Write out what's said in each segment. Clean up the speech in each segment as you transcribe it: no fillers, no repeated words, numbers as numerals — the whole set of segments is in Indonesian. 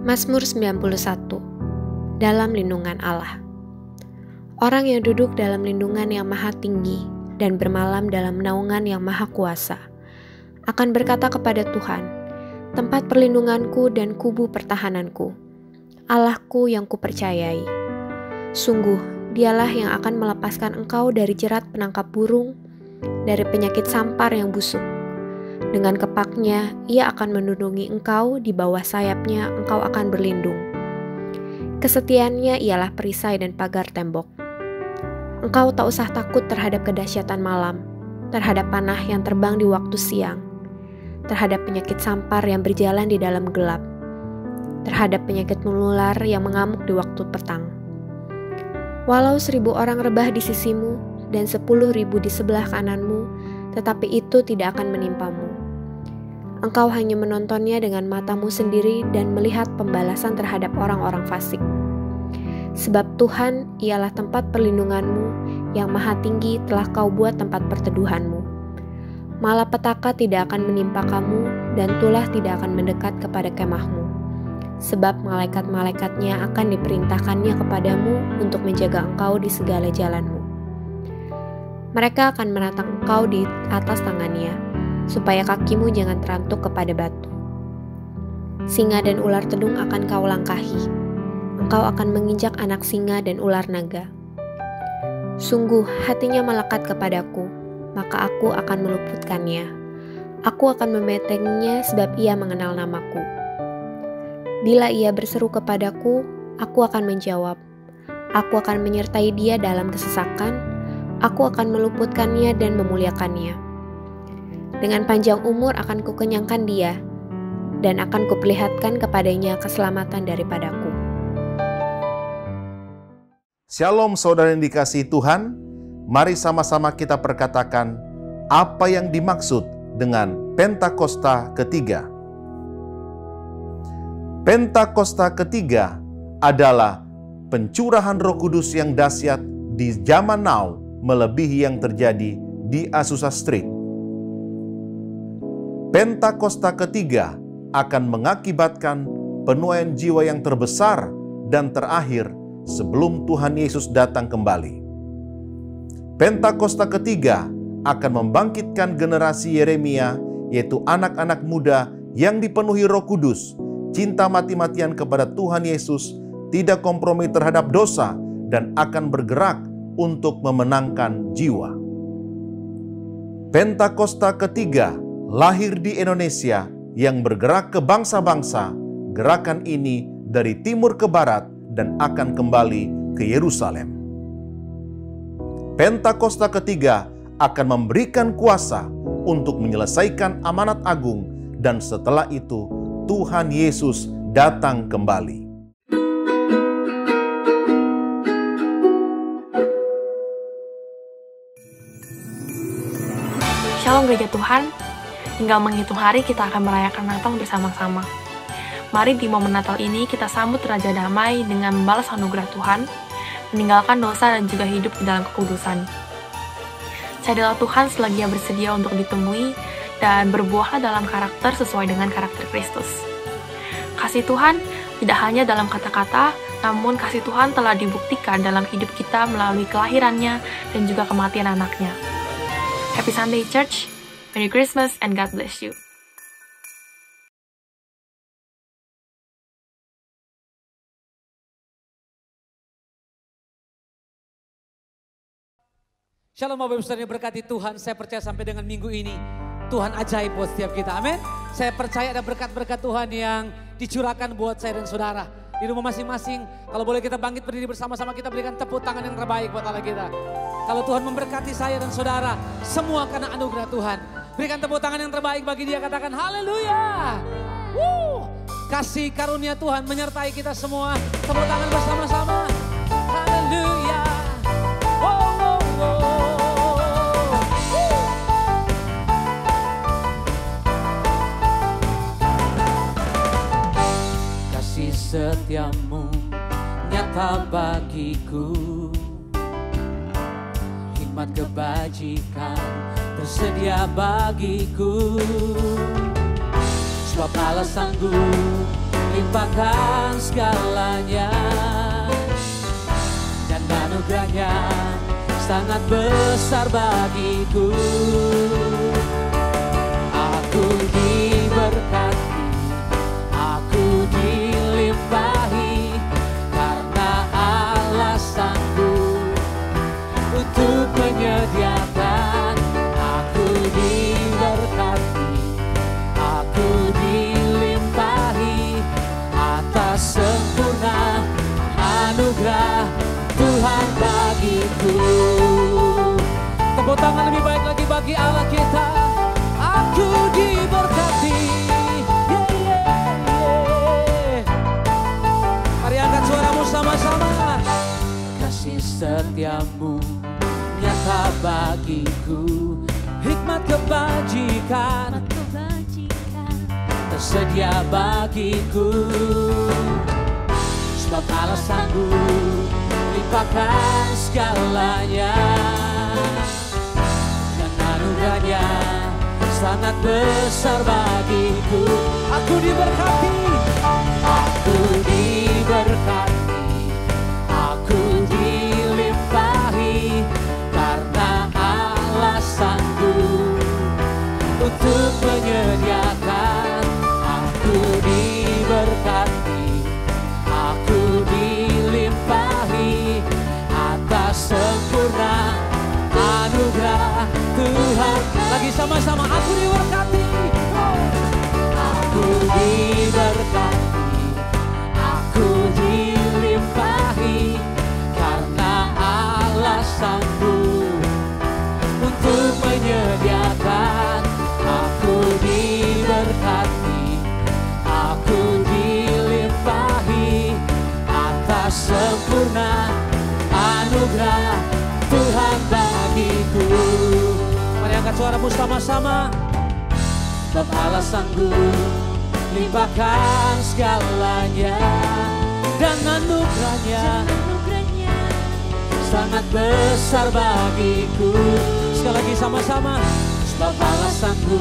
Mazmur 91. Dalam lindungan Allah. Orang yang duduk dalam lindungan yang maha tinggi dan bermalam dalam naungan yang maha kuasa akan berkata kepada Tuhan, tempat perlindunganku dan kubu pertahananku, Allahku yang kupercayai. Sungguh, dialah yang akan melepaskan engkau dari jerat penangkap burung, dari penyakit sampar yang busuk. Dengan kepaknya, ia akan melindungi engkau, di bawah sayapnya engkau akan berlindung. Kesetiaannya ialah perisai dan pagar tembok. Engkau tak usah takut terhadap kedahsyatan malam, terhadap panah yang terbang di waktu siang, terhadap penyakit sampar yang berjalan di dalam gelap, terhadap penyakit menular yang mengamuk di waktu petang. Walau 1.000 orang rebah di sisimu dan 10.000 di sebelah kananmu, tetapi itu tidak akan menimpamu. Engkau hanya menontonnya dengan matamu sendiri dan melihat pembalasan terhadap orang-orang fasik. Sebab Tuhan ialah tempat perlindunganmu, yang maha tinggi telah kau buat tempat perteduhanmu. Malapetaka tidak akan menimpa kamu, dan tulah tidak akan mendekat kepada kemahmu. Sebab malaikat-malaikatnya akan diperintahkannya kepadamu untuk menjaga engkau di segala jalanmu. Mereka akan menatang engkau di atas tangannya, supaya kakimu jangan terantuk kepada batu. Singa dan ular tedung akan kau langkahi. Engkau akan menginjak anak singa dan ular naga. Sungguh hatinya melekat kepadaku, maka aku akan meluputkannya. Aku akan membentenginya sebab ia mengenal namaku. Bila ia berseru kepadaku, aku akan menjawab. Aku akan menyertai dia dalam kesesakan. Aku akan meluputkannya dan memuliakannya. Dengan panjang umur akan kukenyangkan dia, dan akan kuperlihatkan kepadanya keselamatan daripadaku. Shalom saudara yang dikasihi Tuhan, mari sama-sama kita perkatakan apa yang dimaksud dengan Pentakosta ketiga. Pentakosta ketiga adalah pencurahan Roh Kudus yang dahsyat di zaman now melebihi yang terjadi di Azusa Street. Pentakosta ketiga akan mengakibatkan penuaian jiwa yang terbesar dan terakhir sebelum Tuhan Yesus datang kembali. Pentakosta ketiga akan membangkitkan generasi Yeremia, yaitu anak-anak muda yang dipenuhi Roh Kudus, cinta mati-matian kepada Tuhan Yesus, tidak kompromi terhadap dosa, dan akan bergerak untuk memenangkan jiwa. Pentakosta ketiga lahir di Indonesia yang bergerak ke bangsa-bangsa. Gerakan ini dari timur ke barat dan akan kembali ke Yerusalem. Pentakosta ketiga akan memberikan kuasa untuk menyelesaikan amanat agung, dan setelah itu Tuhan Yesus datang kembali. Shalom Gereja Tuhan. Tinggal menghitung hari kita akan merayakan Natal bersama-sama. Mari di momen Natal ini kita sambut Raja Damai dengan membalas anugerah Tuhan, meninggalkan dosa dan juga hidup di dalam kekudusan. Carilah Tuhan selagi Ia bersedia untuk ditemui, dan berbuahlah dalam karakter sesuai dengan karakter Kristus. Kasih Tuhan tidak hanya dalam kata-kata, namun kasih Tuhan telah dibuktikan dalam hidup kita melalui kelahirannya dan juga kematian anaknya. Happy Sunday Church! Merry Christmas and God bless you. Shalom Bapak Ibu Saudara yang berkati Tuhan, saya percaya sampai dengan minggu ini Tuhan ajaib buat setiap kita, amin. Saya percaya ada berkat-berkat Tuhan yang dicurahkan buat saya dan saudara. Di rumah masing-masing, kalau boleh kita bangkit berdiri bersama-sama, kita berikan tepuk tangan yang terbaik buat Allah kita. Kalau Tuhan memberkati saya dan saudara, semua karena anugerah Tuhan. Berikan tepuk tangan yang terbaik bagi Dia, katakan haleluya. Kasih karunia Tuhan menyertai kita semua. Tepuk tangan bersama-sama. Haleluya. Kasih setiamu nyata bagiku, hikmat kebajikan tersedia bagiku. Sebab Allah sanggup limpahkan segalanya, dan anugerahnya sangat besar bagiku. Aku diberkati, aku dilimpahi, karena Allah sanggup untuk menyediakan. Aku diberkati, aku dilimpahi atas sempurna anugerah Tuhan bagiku. Tepuk tangan lebih baik lagi bagi Allah kita. Aku diberkati. Yeah, yeah, yeah. Mari angkat suaramu sama-sama. Kasih setiamu nyata bagiku, hikmat kebajikan tersedia bagiku. Sebab Allah sanggup limpahkan segalanya, dan anugerahnya sangat besar bagiku. Aku diberkati, aku diberkati, aku dilimpahi, karena Allah sanggup untuk menyediakan. Aku diberkati, aku dilimpahi atas sempurna anugerah Tuhan. Lagi sama-sama, aku diberkati, aku diberkati, aku dilimpahi, karena Allah sanggup untuk menyediakan. Aku diberkati, aku dilimpahi atas sempurna anugerah Tuhan bagiku. Mari angkat suaramu sama-sama. Sebab Allah sanggup limpahkan segalanya, dan anugerahnya sangat besar bagiku. Sekali lagi sama-sama. Sebab Allah sanggup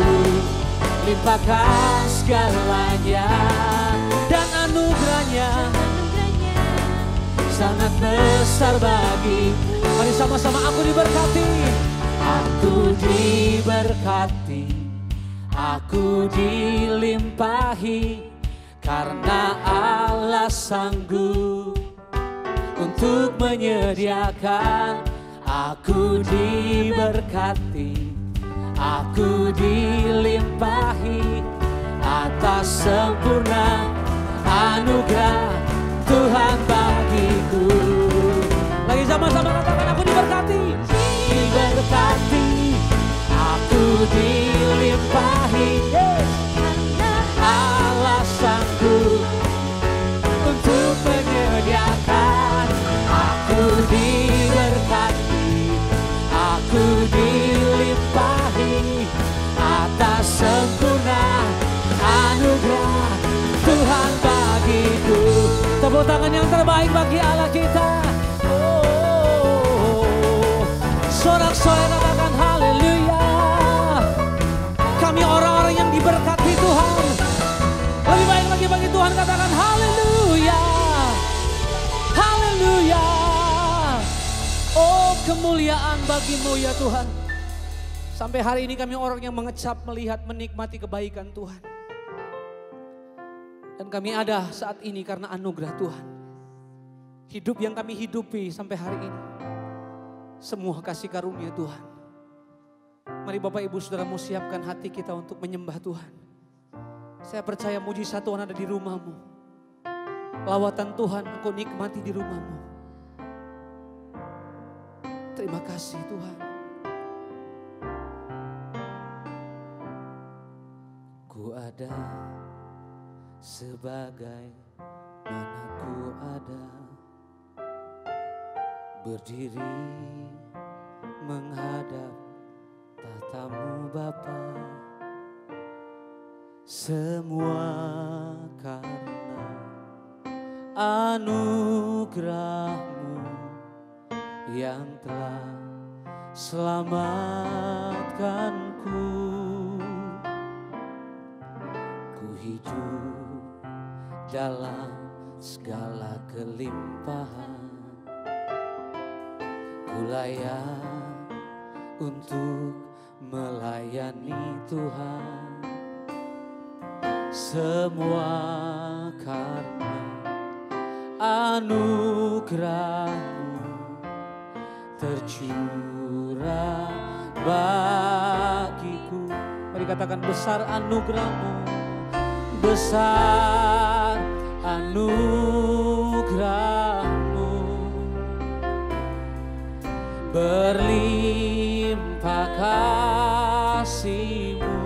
limpahkan segalanya, dan anugerahnya sangat besar bagi. Mari sama-sama, aku diberkati, aku diberkati, aku dilimpahi, karena Allah sanggup untuk menyediakan. Aku diberkati, aku dilimpahi atas sempurna anugerah Tuhan bagiku. Lagi sama-sama katakan, aku diberkati, diberkati, aku dilimpahi, karena Allah sanggup untuk menyediakan. Aku diberkati, aku dilimpahi atas sempurna anugerah Tuhan bagiku. Tepuk tangan yang terbaik bagi Allah kita. Sorak-sorai katakan haleluya. Kami orang-orang yang diberkati Tuhan. Lebih baik lagi bagi Tuhan katakan haleluya. Haleluya. Oh, kemuliaan bagimu ya Tuhan. Sampai hari ini kami orang yang mengecap, melihat, menikmati kebaikan Tuhan. Dan kami ada saat ini karena anugerah Tuhan. Hidup yang kami hidupi sampai hari ini, semua kasih karunia Tuhan. Mari Bapak Ibu Saudaramu siapkan hati kita untuk menyembah Tuhan. Saya percaya mujizat Tuhan ada di rumahmu. Lawatan Tuhan engkau nikmati di rumahmu. Terima kasih Tuhan. Ku ada sebagai mana ku ada, berdiri menghadap tatamu Bapa. Semua karena anugerah-Mu yang telah selamatkanku. Ku hidup dalam segala kelimpahan. Ku layak untuk melayani Tuhan, semua karena anugerah-Mu tercurah bagiku. Mari katakan, besar anugerah-Mu, besar anugerah-Mu, berlimpah kasih-Mu,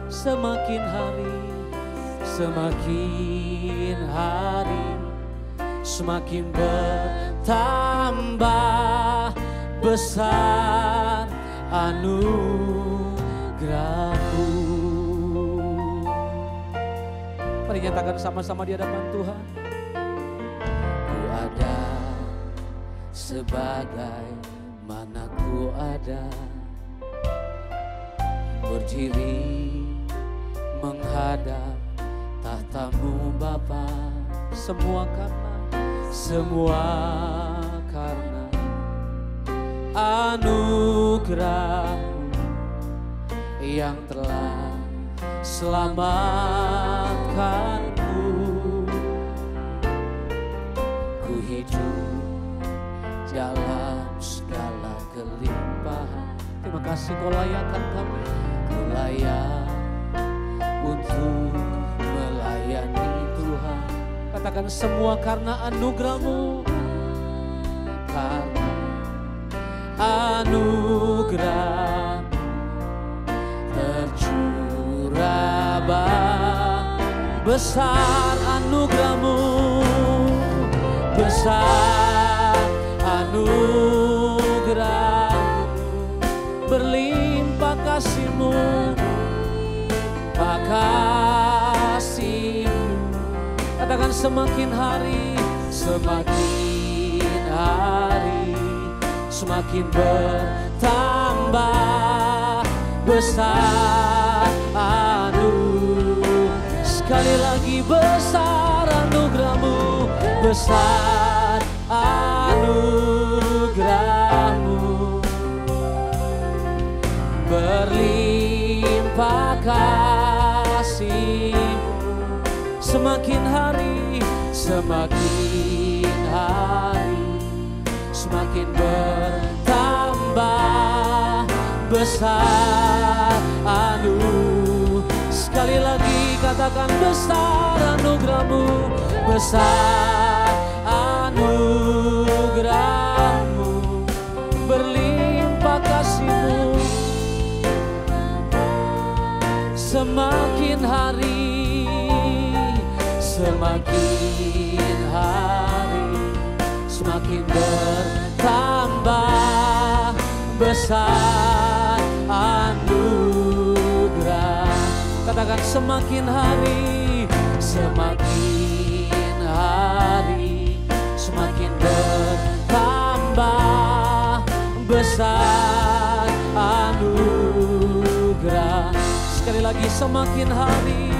semakin hari, semakin hari, semakin bertambah besar anugerah-Mu. Mari nyatakan sama-sama di hadapan Tuhan. Ku ada sebagai mana ku ada, berdiri menghadap tahta-Mu Bapa. Semua karena anugerah-Mu yang telah selamatkanku. Ku hidup dalam segala kelimpahan. Terima kasih Kau layakkan kami. Ku layak untuk melayani Tuhan. Katakan, semua karena anugerah-Mu, karena anugerah tercurah besar anugerah-Mu, besar anugerah-Mu, berlimpah kasih-Mu, kasih-Mu. Katakan, semakin hari, semakin bertambah besar anugerah. Sekali lagi, besar anugerah-Mu, besar anugerah-Mu, berlimpah kasih-Mu, semakin hari, semakin bertambah besar anugerah. Sekali lagi katakan, besar anugerah-Mu, besar anugerah-Mu, berlimpah kasih-Mu, semakin hari, semakin bertambah besar anugerah. Katakan, semakin hari, semakin bertambah besar anugerah. Sekali lagi, semakin hari,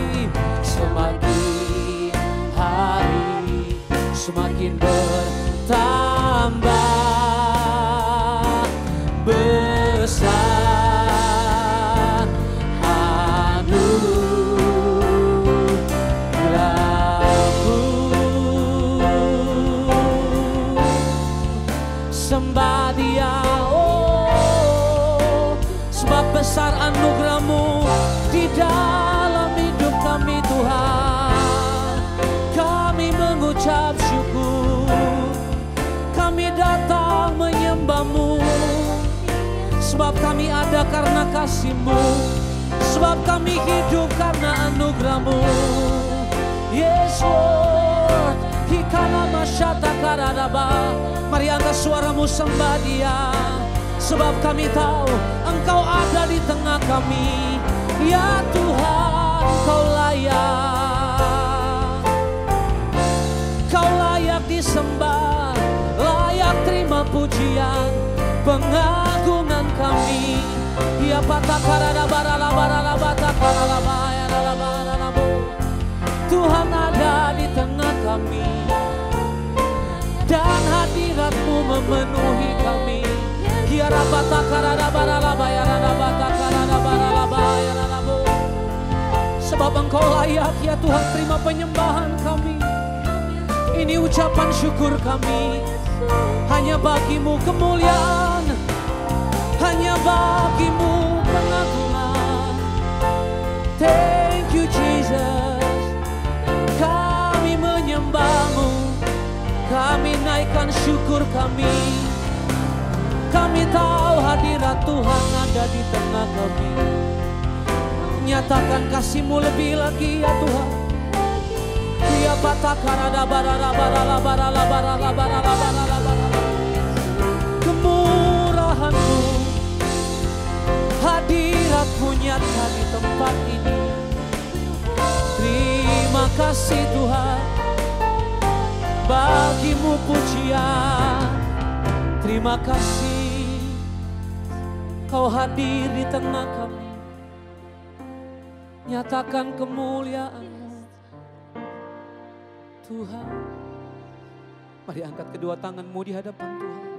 semakin bertambah besar anugerah-Mu. Sembah Dia, oh, sebab besar anugerah-Mu di dalam hidup kami Tuhan. Kami mengucap syukur, kami datang menyembah-Mu, sebab kami ada karena kasih-Mu, sebab kami hidup karena anugerah-Mu. Yes Lord, hikana masyata karadaba. Mari angkat suaramu, sembah Dia, sebab kami tahu Engkau ada di tengah kami. Ya Tuhan, Kau layak disembah, layak terima pujian, pengagungan kami. Ya Tuhan ada di tengah kami, dan hadirat-Mu memenuhi kami. Sebab Engkau layak ya Tuhan, terima penyembahan kami. Ini ucapan syukur kami, hanya bagi-Mu kemuliaan, hanya bagi-Mu pengagungan. Thank you Jesus, kami menyembah-Mu, kami naikkan syukur kami. Kami tahu hadirat Tuhan ada di tengah kami. Nyatakan kasih-Mu lebih lagi ya Tuhan. Ya kemurahan-Mu, hadirat-Mu nyata di tempat ini. Terima kasih Tuhan, bagi-Mu pujian. Terima kasih Kau hadir di tengah kami. Nyatakan kemuliaan-Mu Tuhan. Mari angkat kedua tanganmu di hadapan Tuhan.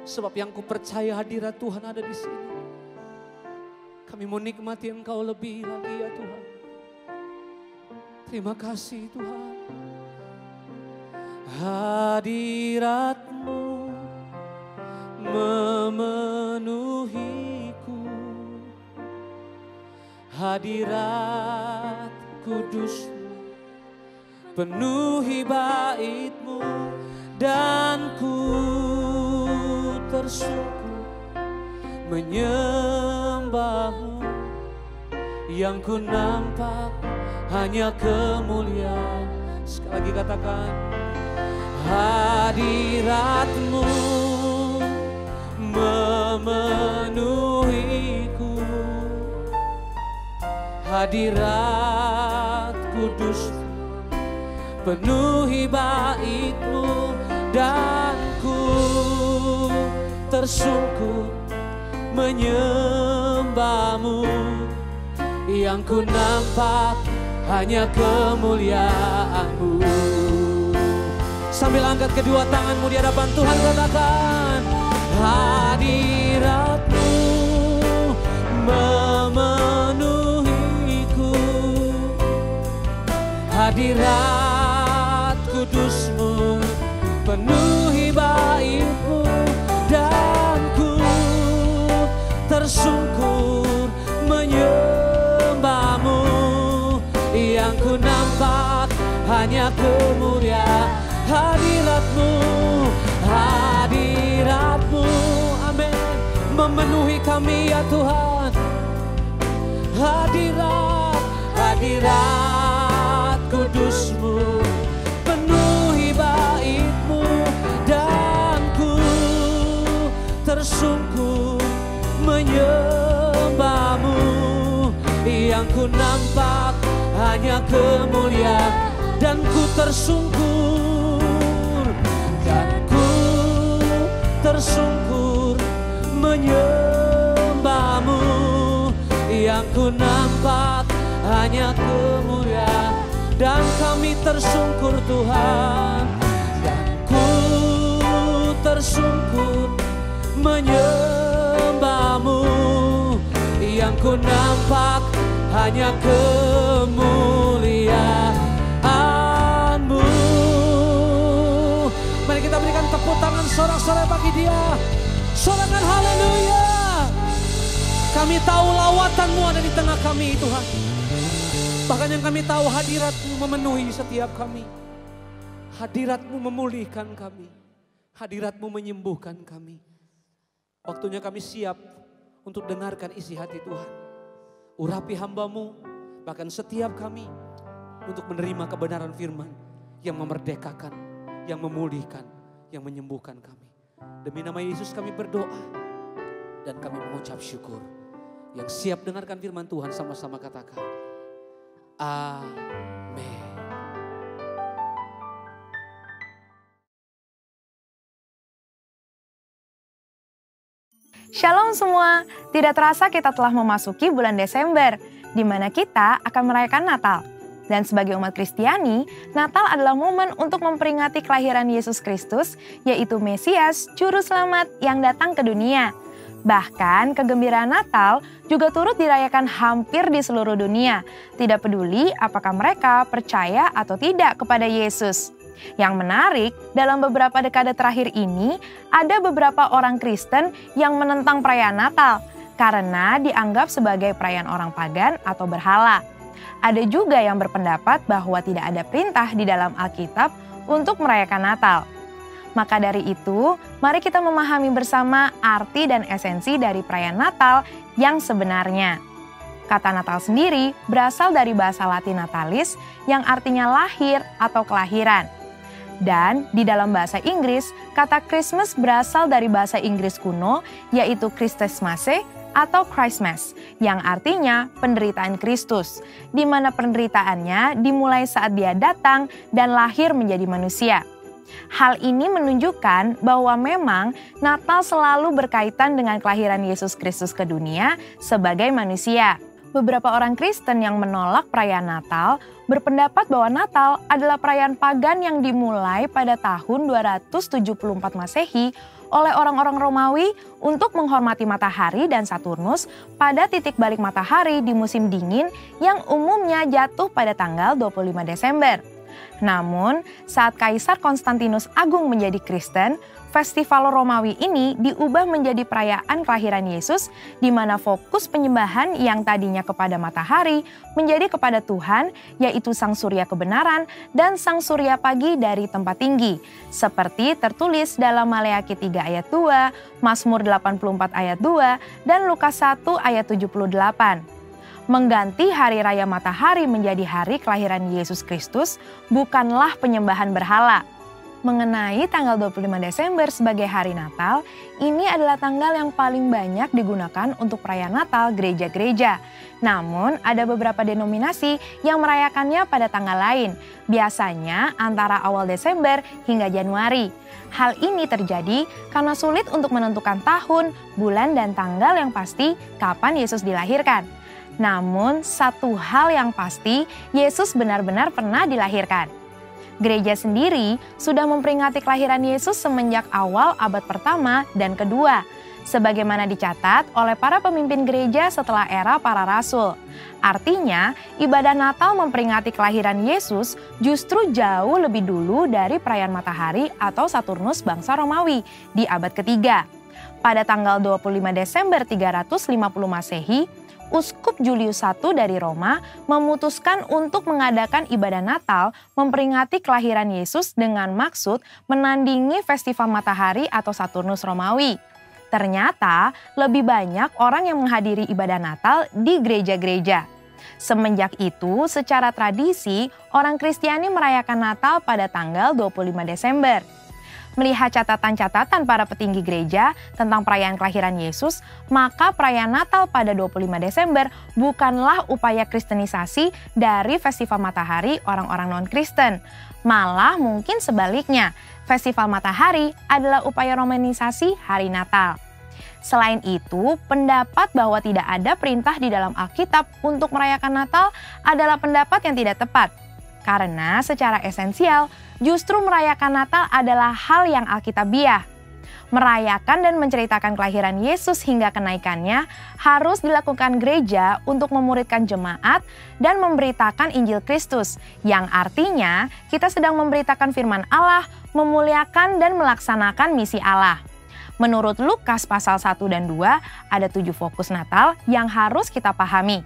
Sebab yang ku percaya hadirat Tuhan ada di sini. Kami mau nikmati Engkau lebih lagi ya Tuhan. Terima kasih Tuhan. Hadirat-Mu memenuhiku, hadirat kudus-Mu penuhi bait-Mu, dan ku tersungkur menyembah-Mu. Yang ku nampak hanya kemuliaan. Sekali lagi katakan, hadirat-Mu memenuhiku, hadirat kudus penuhi bait-Mu, dan ku tersungkur menyembah-Mu. Yang ku nampak hanya kemuliaan-Mu. Sambil angkat kedua tanganmu di hadapan Tuhan, katakan, hadirat-Mu memenuhiku, hadirat kudus-Mu penuhi bait-Mu, dan ku tersungkur menyembah-Mu. Yang ku nampak hanya kemuliaan hadirat-Mu, hadirat-Mu, amin, memenuhi kami ya Tuhan. Hadirat, hadirat kudus-Mu penuhi bait-Mu, dan ku tersungkur menyembah-Mu. Yang ku nampak hanya kemuliaan, dan ku tersungkur, dan ku tersungkur menyembah-Mu. Yang ku nampak hanya kemuliaan, dan kami tersungkur Tuhan, dan ku tersungkur menyembah-Mu. Yang ku nampak hanya kemuliaan-Mu. Mari kita berikan tepuk tangan sorak-sorai bagi Dia. Sorakan haleluya. Kami tahu lawatan-Mu ada di tengah kami Tuhan. Bahkan yang kami tahu hadirat-Mu memenuhi setiap kami. Hadirat-Mu memulihkan kami. Hadirat-Mu menyembuhkan kami. Waktunya kami siap untuk dengarkan isi hati Tuhan. Urapi hamba-Mu, bahkan setiap kami, untuk menerima kebenaran firman yang memerdekakan, yang memulihkan, yang menyembuhkan kami. Demi nama Yesus kami berdoa dan kami mengucap syukur. Yang siap dengarkan firman Tuhan sama-sama katakan, amin. Shalom semua, tidak terasa kita telah memasuki bulan Desember, di mana kita akan merayakan Natal. Dan sebagai umat Kristiani, Natal adalah momen untuk memperingati kelahiran Yesus Kristus, yaitu Mesias, Juru Selamat yang datang ke dunia. Bahkan kegembiraan Natal juga turut dirayakan hampir di seluruh dunia, tidak peduli apakah mereka percaya atau tidak kepada Yesus. Yang menarik, dalam beberapa dekade terakhir ini, ada beberapa orang Kristen yang menentang perayaan Natal karena dianggap sebagai perayaan orang pagan atau berhala. Ada juga yang berpendapat bahwa tidak ada perintah di dalam Alkitab untuk merayakan Natal. Maka dari itu, mari kita memahami bersama arti dan esensi dari perayaan Natal yang sebenarnya. Kata Natal sendiri berasal dari bahasa Latin natalis yang artinya lahir atau kelahiran. Dan di dalam bahasa Inggris, kata Christmas berasal dari bahasa Inggris kuno yaitu Christmasmasse atau Christmas, yang artinya penderitaan Kristus, di mana penderitaannya dimulai saat dia datang dan lahir menjadi manusia. Hal ini menunjukkan bahwa memang Natal selalu berkaitan dengan kelahiran Yesus Kristus ke dunia sebagai manusia. Beberapa orang Kristen yang menolak perayaan Natal berpendapat bahwa Natal adalah perayaan pagan yang dimulai pada tahun 274 Masehi oleh orang-orang Romawi untuk menghormati matahari dan Saturnus pada titik balik matahari di musim dingin yang umumnya jatuh pada tanggal 25 Desember. Namun, saat Kaisar Konstantinus Agung menjadi Kristen, festival Romawi ini diubah menjadi perayaan kelahiran Yesus, di mana fokus penyembahan yang tadinya kepada matahari menjadi kepada Tuhan, yaitu Sang Surya kebenaran dan Sang Surya pagi dari tempat tinggi, seperti tertulis dalam Maleakhi 3 ayat 2, Mazmur 84 ayat 2, dan Lukas 1 ayat 78. Mengganti hari raya matahari menjadi hari kelahiran Yesus Kristus bukanlah penyembahan berhala. Mengenai tanggal 25 Desember sebagai hari Natal, ini adalah tanggal yang paling banyak digunakan untuk perayaan Natal gereja-gereja. Namun, ada beberapa denominasi yang merayakannya pada tanggal lain, biasanya antara awal Desember hingga Januari. Hal ini terjadi karena sulit untuk menentukan tahun, bulan, dan tanggal yang pasti kapan Yesus dilahirkan. Namun, satu hal yang pasti, Yesus benar-benar pernah dilahirkan. Gereja sendiri sudah memperingati kelahiran Yesus semenjak awal abad pertama dan kedua, sebagaimana dicatat oleh para pemimpin gereja setelah era para rasul. Artinya, ibadah Natal memperingati kelahiran Yesus justru jauh lebih dulu dari perayaan matahari atau Saturnus bangsa Romawi di abad ketiga. Pada tanggal 25 Desember 350 Masehi, Uskup Julius I dari Roma memutuskan untuk mengadakan ibadah Natal memperingati kelahiran Yesus dengan maksud menandingi festival matahari atau Saturnus Romawi. Ternyata lebih banyak orang yang menghadiri ibadah Natal di gereja-gereja. Semenjak itu, secara tradisi, orang Kristiani merayakan Natal pada tanggal 25 Desember. Melihat catatan-catatan para petinggi gereja tentang perayaan kelahiran Yesus, maka perayaan Natal pada 25 Desember bukanlah upaya kristenisasi dari festival matahari orang-orang non-Kristen. Malah mungkin sebaliknya, festival matahari adalah upaya romanisasi hari Natal. Selain itu, pendapat bahwa tidak ada perintah di dalam Alkitab untuk merayakan Natal adalah pendapat yang tidak tepat. Karena secara esensial, justru merayakan Natal adalah hal yang alkitabiah. Merayakan dan menceritakan kelahiran Yesus hingga kenaikannya harus dilakukan gereja untuk memuridkan jemaat dan memberitakan Injil Kristus, yang artinya kita sedang memberitakan firman Allah, memuliakan dan melaksanakan misi Allah. Menurut Lukas pasal 1 dan 2, ada 7 fokus Natal yang harus kita pahami.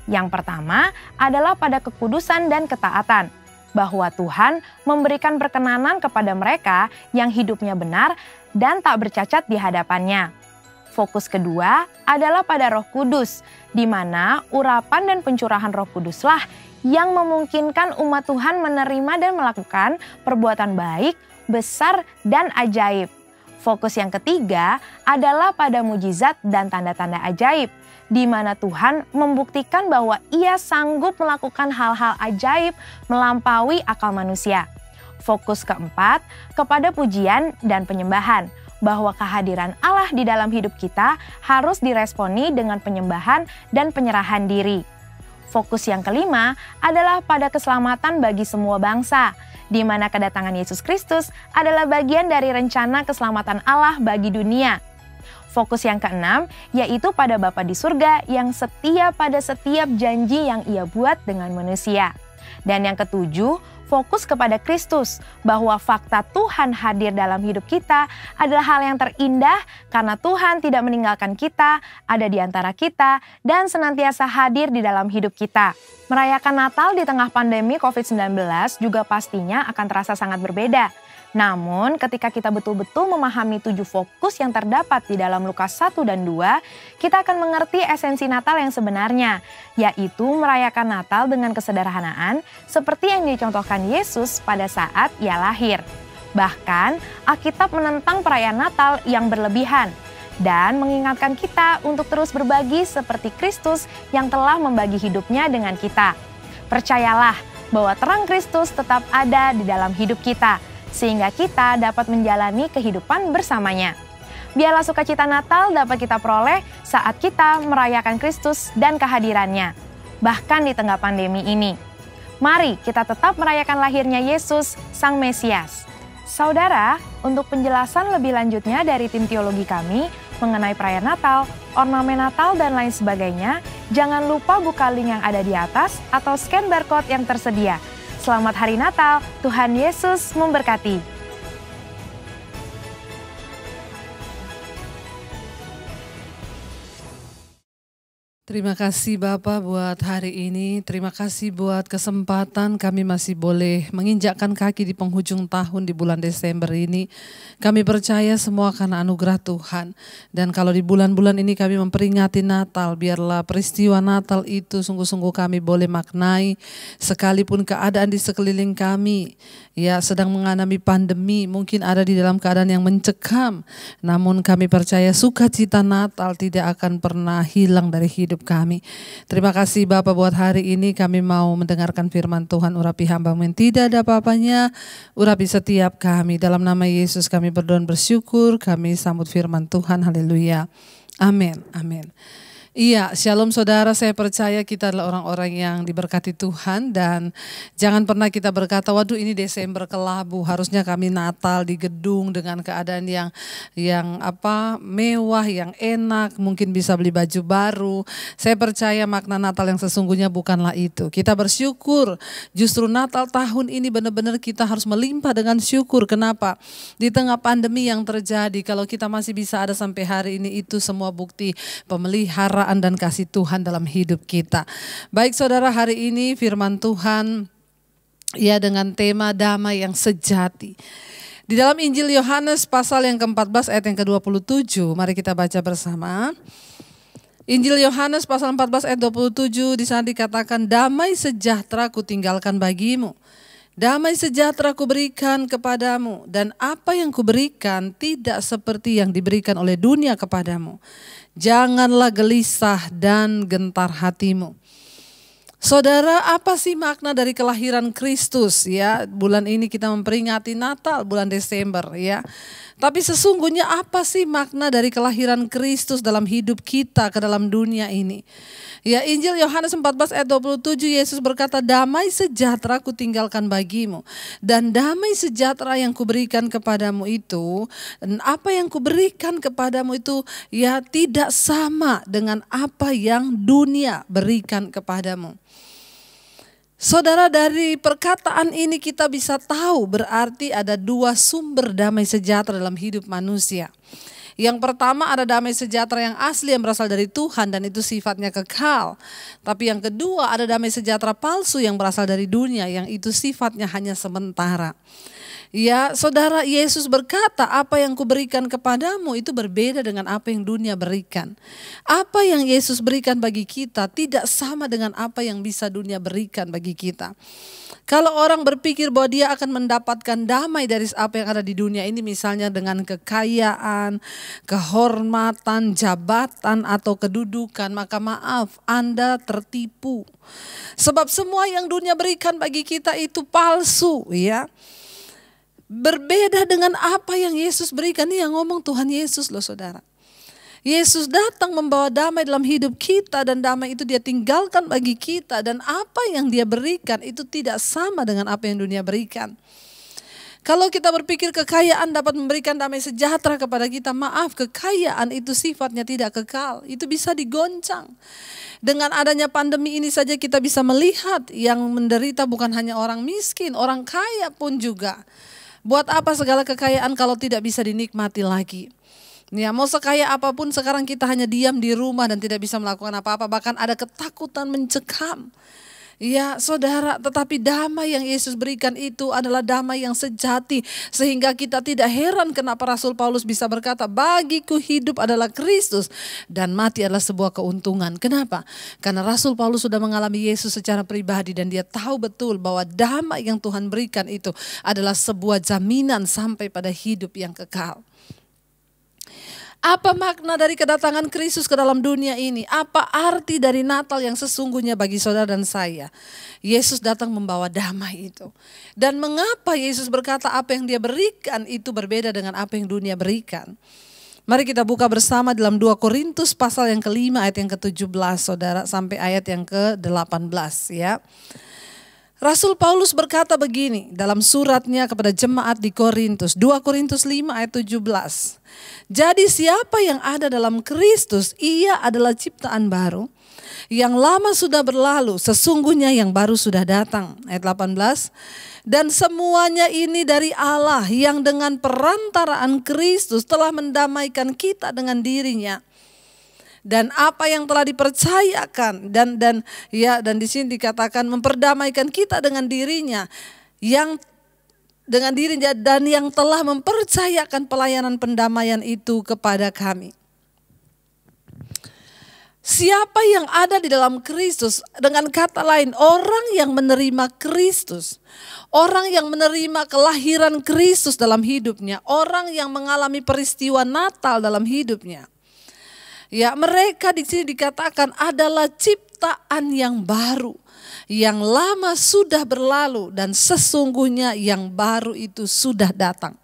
Yang pertama adalah pada kekudusan dan ketaatan, bahwa Tuhan memberikan perkenanan kepada mereka yang hidupnya benar dan tak bercacat di hadapannya. Fokus kedua adalah pada Roh Kudus, di mana urapan dan pencurahan Roh Kuduslah yang memungkinkan umat Tuhan menerima dan melakukan perbuatan baik, besar, dan ajaib. Fokus yang ketiga adalah pada mujizat dan tanda-tanda ajaib, di mana Tuhan membuktikan bahwa Ia sanggup melakukan hal-hal ajaib melampaui akal manusia. Fokus keempat kepada pujian dan penyembahan, bahwa kehadiran Allah di dalam hidup kita harus diresponi dengan penyembahan dan penyerahan diri. Fokus yang kelima adalah pada keselamatan bagi semua bangsa, di mana kedatangan Yesus Kristus adalah bagian dari rencana keselamatan Allah bagi dunia. Fokus yang keenam yaitu pada Bapa di surga yang setia pada setiap janji yang Ia buat dengan manusia. Dan yang ketujuh, fokus kepada Kristus, bahwa fakta Tuhan hadir dalam hidup kita adalah hal yang terindah karena Tuhan tidak meninggalkan kita, ada di antara kita, dan senantiasa hadir di dalam hidup kita. Merayakan Natal di tengah pandemi COVID-19 juga pastinya akan terasa sangat berbeda. Namun ketika kita betul-betul memahami 7 fokus yang terdapat di dalam Lukas 1 dan 2, kita akan mengerti esensi Natal yang sebenarnya, yaitu merayakan Natal dengan kesederhanaan seperti yang dicontohkan Yesus pada saat Ia lahir. Bahkan Alkitab menentang perayaan Natal yang berlebihan dan mengingatkan kita untuk terus berbagi seperti Kristus yang telah membagi hidupnya dengan kita. Percayalah bahwa terang Kristus tetap ada di dalam hidup kita, sehingga kita dapat menjalani kehidupan bersamanya. Biarlah sukacita Natal dapat kita peroleh saat kita merayakan Kristus dan kehadirannya, bahkan di tengah pandemi ini. Mari kita tetap merayakan lahirnya Yesus, Sang Mesias. Saudara, untuk penjelasan lebih lanjutnya dari tim teologi kami mengenai perayaan Natal, ornamen Natal, dan lain sebagainya, jangan lupa buka link yang ada di atas atau scan barcode yang tersedia. Selamat Hari Natal, Tuhan Yesus memberkati. Terima kasih Bapak buat hari ini, terima kasih buat kesempatan kami masih boleh menginjakkan kaki di penghujung tahun di bulan Desember ini. Kami percaya semua karena anugerah Tuhan. Dan kalau di bulan-bulan ini kami memperingati Natal, biarlah peristiwa Natal itu sungguh-sungguh kami boleh maknai, sekalipun keadaan di sekeliling kami ya sedang mengalami pandemi, mungkin ada di dalam keadaan yang mencekam. Namun kami percaya sukacita Natal tidak akan pernah hilang dari hidup kami. Terima kasih Bapak buat hari ini kami mau mendengarkan firman Tuhan. Urapi hamba-Mu yang tidak ada apa-apanya, urapi setiap kami. Dalam nama Yesus kami berdoa dan bersyukur, kami sambut firman Tuhan. Haleluya. Amin. Amin. Iya, shalom saudara, saya percaya kita adalah orang-orang yang diberkati Tuhan dan jangan pernah kita berkata, waduh ini Desember kelabu, harusnya kami Natal di gedung dengan keadaan yang mewah, yang enak, mungkin bisa beli baju baru. Saya percaya makna Natal yang sesungguhnya bukanlah itu. Kita bersyukur, justru Natal tahun ini benar-benar kita harus melimpah dengan syukur. Kenapa? Di tengah pandemi yang terjadi, kalau kita masih bisa ada sampai hari ini, itu semua bukti pemeliharaan dan kasih Tuhan dalam hidup kita. Baik saudara, hari ini firman Tuhan ya dengan tema damai yang sejati. Di dalam Injil Yohanes pasal yang ke-14 ayat yang ke-27, mari kita baca bersama. Injil Yohanes pasal 14 ayat 27, di sana dikatakan, damai sejahtera kutinggalkan bagimu. Damai sejahtera kuberikan kepadamu, dan apa yang kuberikan tidak seperti yang diberikan oleh dunia kepadamu. Janganlah gelisah dan gentar hatimu. Saudara, apa sih makna dari kelahiran Kristus ya? Bulan ini kita memperingati Natal, bulan Desember ya. Tapi sesungguhnya apa sih makna dari kelahiran Kristus dalam hidup kita ke dalam dunia ini? Ya, Injil Yohanes 14 ayat 27, Yesus berkata, damai sejahtera kutinggalkan bagimu. Dan damai sejahtera yang kuberikan kepadamu itu, dan apa yang kuberikan kepadamu itu ya tidak sama dengan apa yang dunia berikan kepadamu. Saudara, dari perkataan ini kita bisa tahu berarti ada dua sumber damai sejahtera dalam hidup manusia. Yang pertama ada damai sejahtera yang asli yang berasal dari Tuhan dan itu sifatnya kekal. Tapi yang kedua ada damai sejahtera palsu yang berasal dari dunia yang itu sifatnya hanya sementara. Ya, saudara, Yesus berkata, apa yang kuberikan kepadamu itu berbeda dengan apa yang dunia berikan. Apa yang Yesus berikan bagi kita tidak sama dengan apa yang bisa dunia berikan bagi kita. Kalau orang berpikir bahwa dia akan mendapatkan damai dari apa yang ada di dunia ini, misalnya dengan kekayaan, kehormatan, jabatan, atau kedudukan, maka maaf, Anda tertipu. Sebab semua yang dunia berikan bagi kita itu palsu, ya. Berbeda dengan apa yang Yesus berikan. Ini yang ngomong Tuhan Yesus loh saudara. Yesus datang membawa damai dalam hidup kita dan damai itu dia tinggalkan bagi kita. Dan apa yang dia berikan itu tidak sama dengan apa yang dunia berikan. Kalau kita berpikir kekayaan dapat memberikan damai sejahtera kepada kita, maaf, kekayaan itu sifatnya tidak kekal. Itu bisa digoncang. Dengan adanya pandemi ini saja kita bisa melihat yang menderita bukan hanya orang miskin, orang kaya pun juga. Buat apa segala kekayaan kalau tidak bisa dinikmati lagi? Ya, mau sekaya apapun sekarang kita hanya diam di rumah dan tidak bisa melakukan apa-apa. Bahkan ada ketakutan mencekam. Ya saudara, tetapi damai yang Yesus berikan itu adalah damai yang sejati. Sehingga kita tidak heran kenapa Rasul Paulus bisa berkata, bagiku hidup adalah Kristus dan mati adalah sebuah keuntungan. Kenapa? Karena Rasul Paulus sudah mengalami Yesus secara pribadi dan dia tahu betul bahwa damai yang Tuhan berikan itu adalah sebuah jaminan sampai pada hidup yang kekal. Apa makna dari kedatangan Kristus ke dalam dunia ini? Apa arti dari Natal yang sesungguhnya bagi saudara dan saya? Yesus datang membawa damai itu. Dan mengapa Yesus berkata apa yang dia berikan itu berbeda dengan apa yang dunia berikan? Mari kita buka bersama dalam 2 Korintus pasal yang ke-5 ayat yang ke-17 saudara sampai ayat yang ke-18 ya. Rasul Paulus berkata begini dalam suratnya kepada jemaat di Korintus, 2 Korintus 5 ayat 17. Jadi siapa yang ada dalam Kristus, ia adalah ciptaan baru. Yang lama sudah berlalu, sesungguhnya yang baru sudah datang. Ayat 18. Dan semuanya ini dari Allah yang dengan perantaraan Kristus telah mendamaikan kita dengan dirinya. Dan apa yang telah dipercayakan dan di sini dikatakan memperdamaikan kita dengan dirinya dan yang telah mempercayakan pelayanan pendamaian itu kepada kami. Siapa yang ada di dalam Kristus, dengan kata lain orang yang menerima Kristus, orang yang menerima kelahiran Kristus dalam hidupnya, orang yang mengalami peristiwa Natal dalam hidupnya. Ya, mereka di sini dikatakan adalah ciptaan yang baru, yang lama sudah berlalu dan sesungguhnya yang baru itu sudah datang.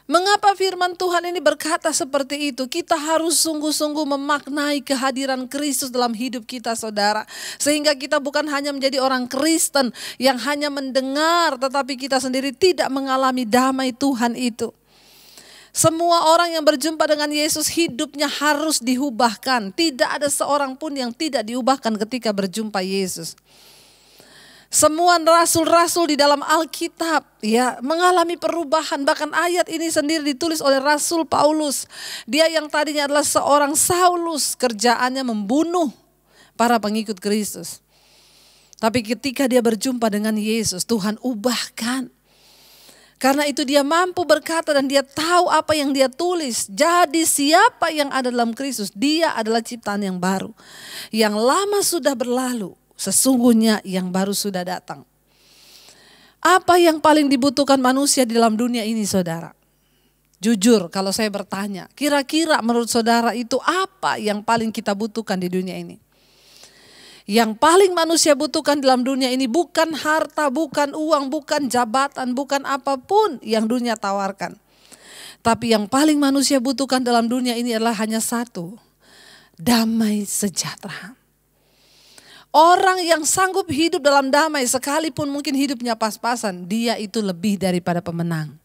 Mengapa firman Tuhan ini berkata seperti itu? Kita harus sungguh-sungguh memaknai kehadiran Kristus dalam hidup kita saudara. Sehingga kita bukan hanya menjadi orang Kristen yang hanya mendengar, tetapi kita sendiri tidak mengalami damai Tuhan itu. Semua orang yang berjumpa dengan Yesus hidupnya harus diubahkan. Tidak ada seorang pun yang tidak diubahkan ketika berjumpa Yesus. Semua rasul-rasul di dalam Alkitab ya mengalami perubahan. Bahkan ayat ini sendiri ditulis oleh Rasul Paulus. Dia yang tadinya adalah seorang Saulus, kerjaannya membunuh para pengikut Kristus. Tapi ketika dia berjumpa dengan Yesus, Tuhan ubahkan. Karena itu dia mampu berkata dan dia tahu apa yang dia tulis. Jadi siapa yang ada dalam Kristus, dia adalah ciptaan yang baru. Yang lama sudah berlalu, sesungguhnya yang baru sudah datang. Apa yang paling dibutuhkan manusia di dalam dunia ini saudara? Jujur kalau saya bertanya, kira-kira menurut saudara itu apa yang paling kita butuhkan di dunia ini? Yang paling manusia butuhkan dalam dunia ini bukan harta, bukan uang, bukan jabatan, bukan apapun yang dunia tawarkan. Tapi yang paling manusia butuhkan dalam dunia ini adalah hanya satu, damai sejahtera. Orang yang sanggup hidup dalam damai sekalipun mungkin hidupnya pas-pasan, dia itu lebih daripada pemenang.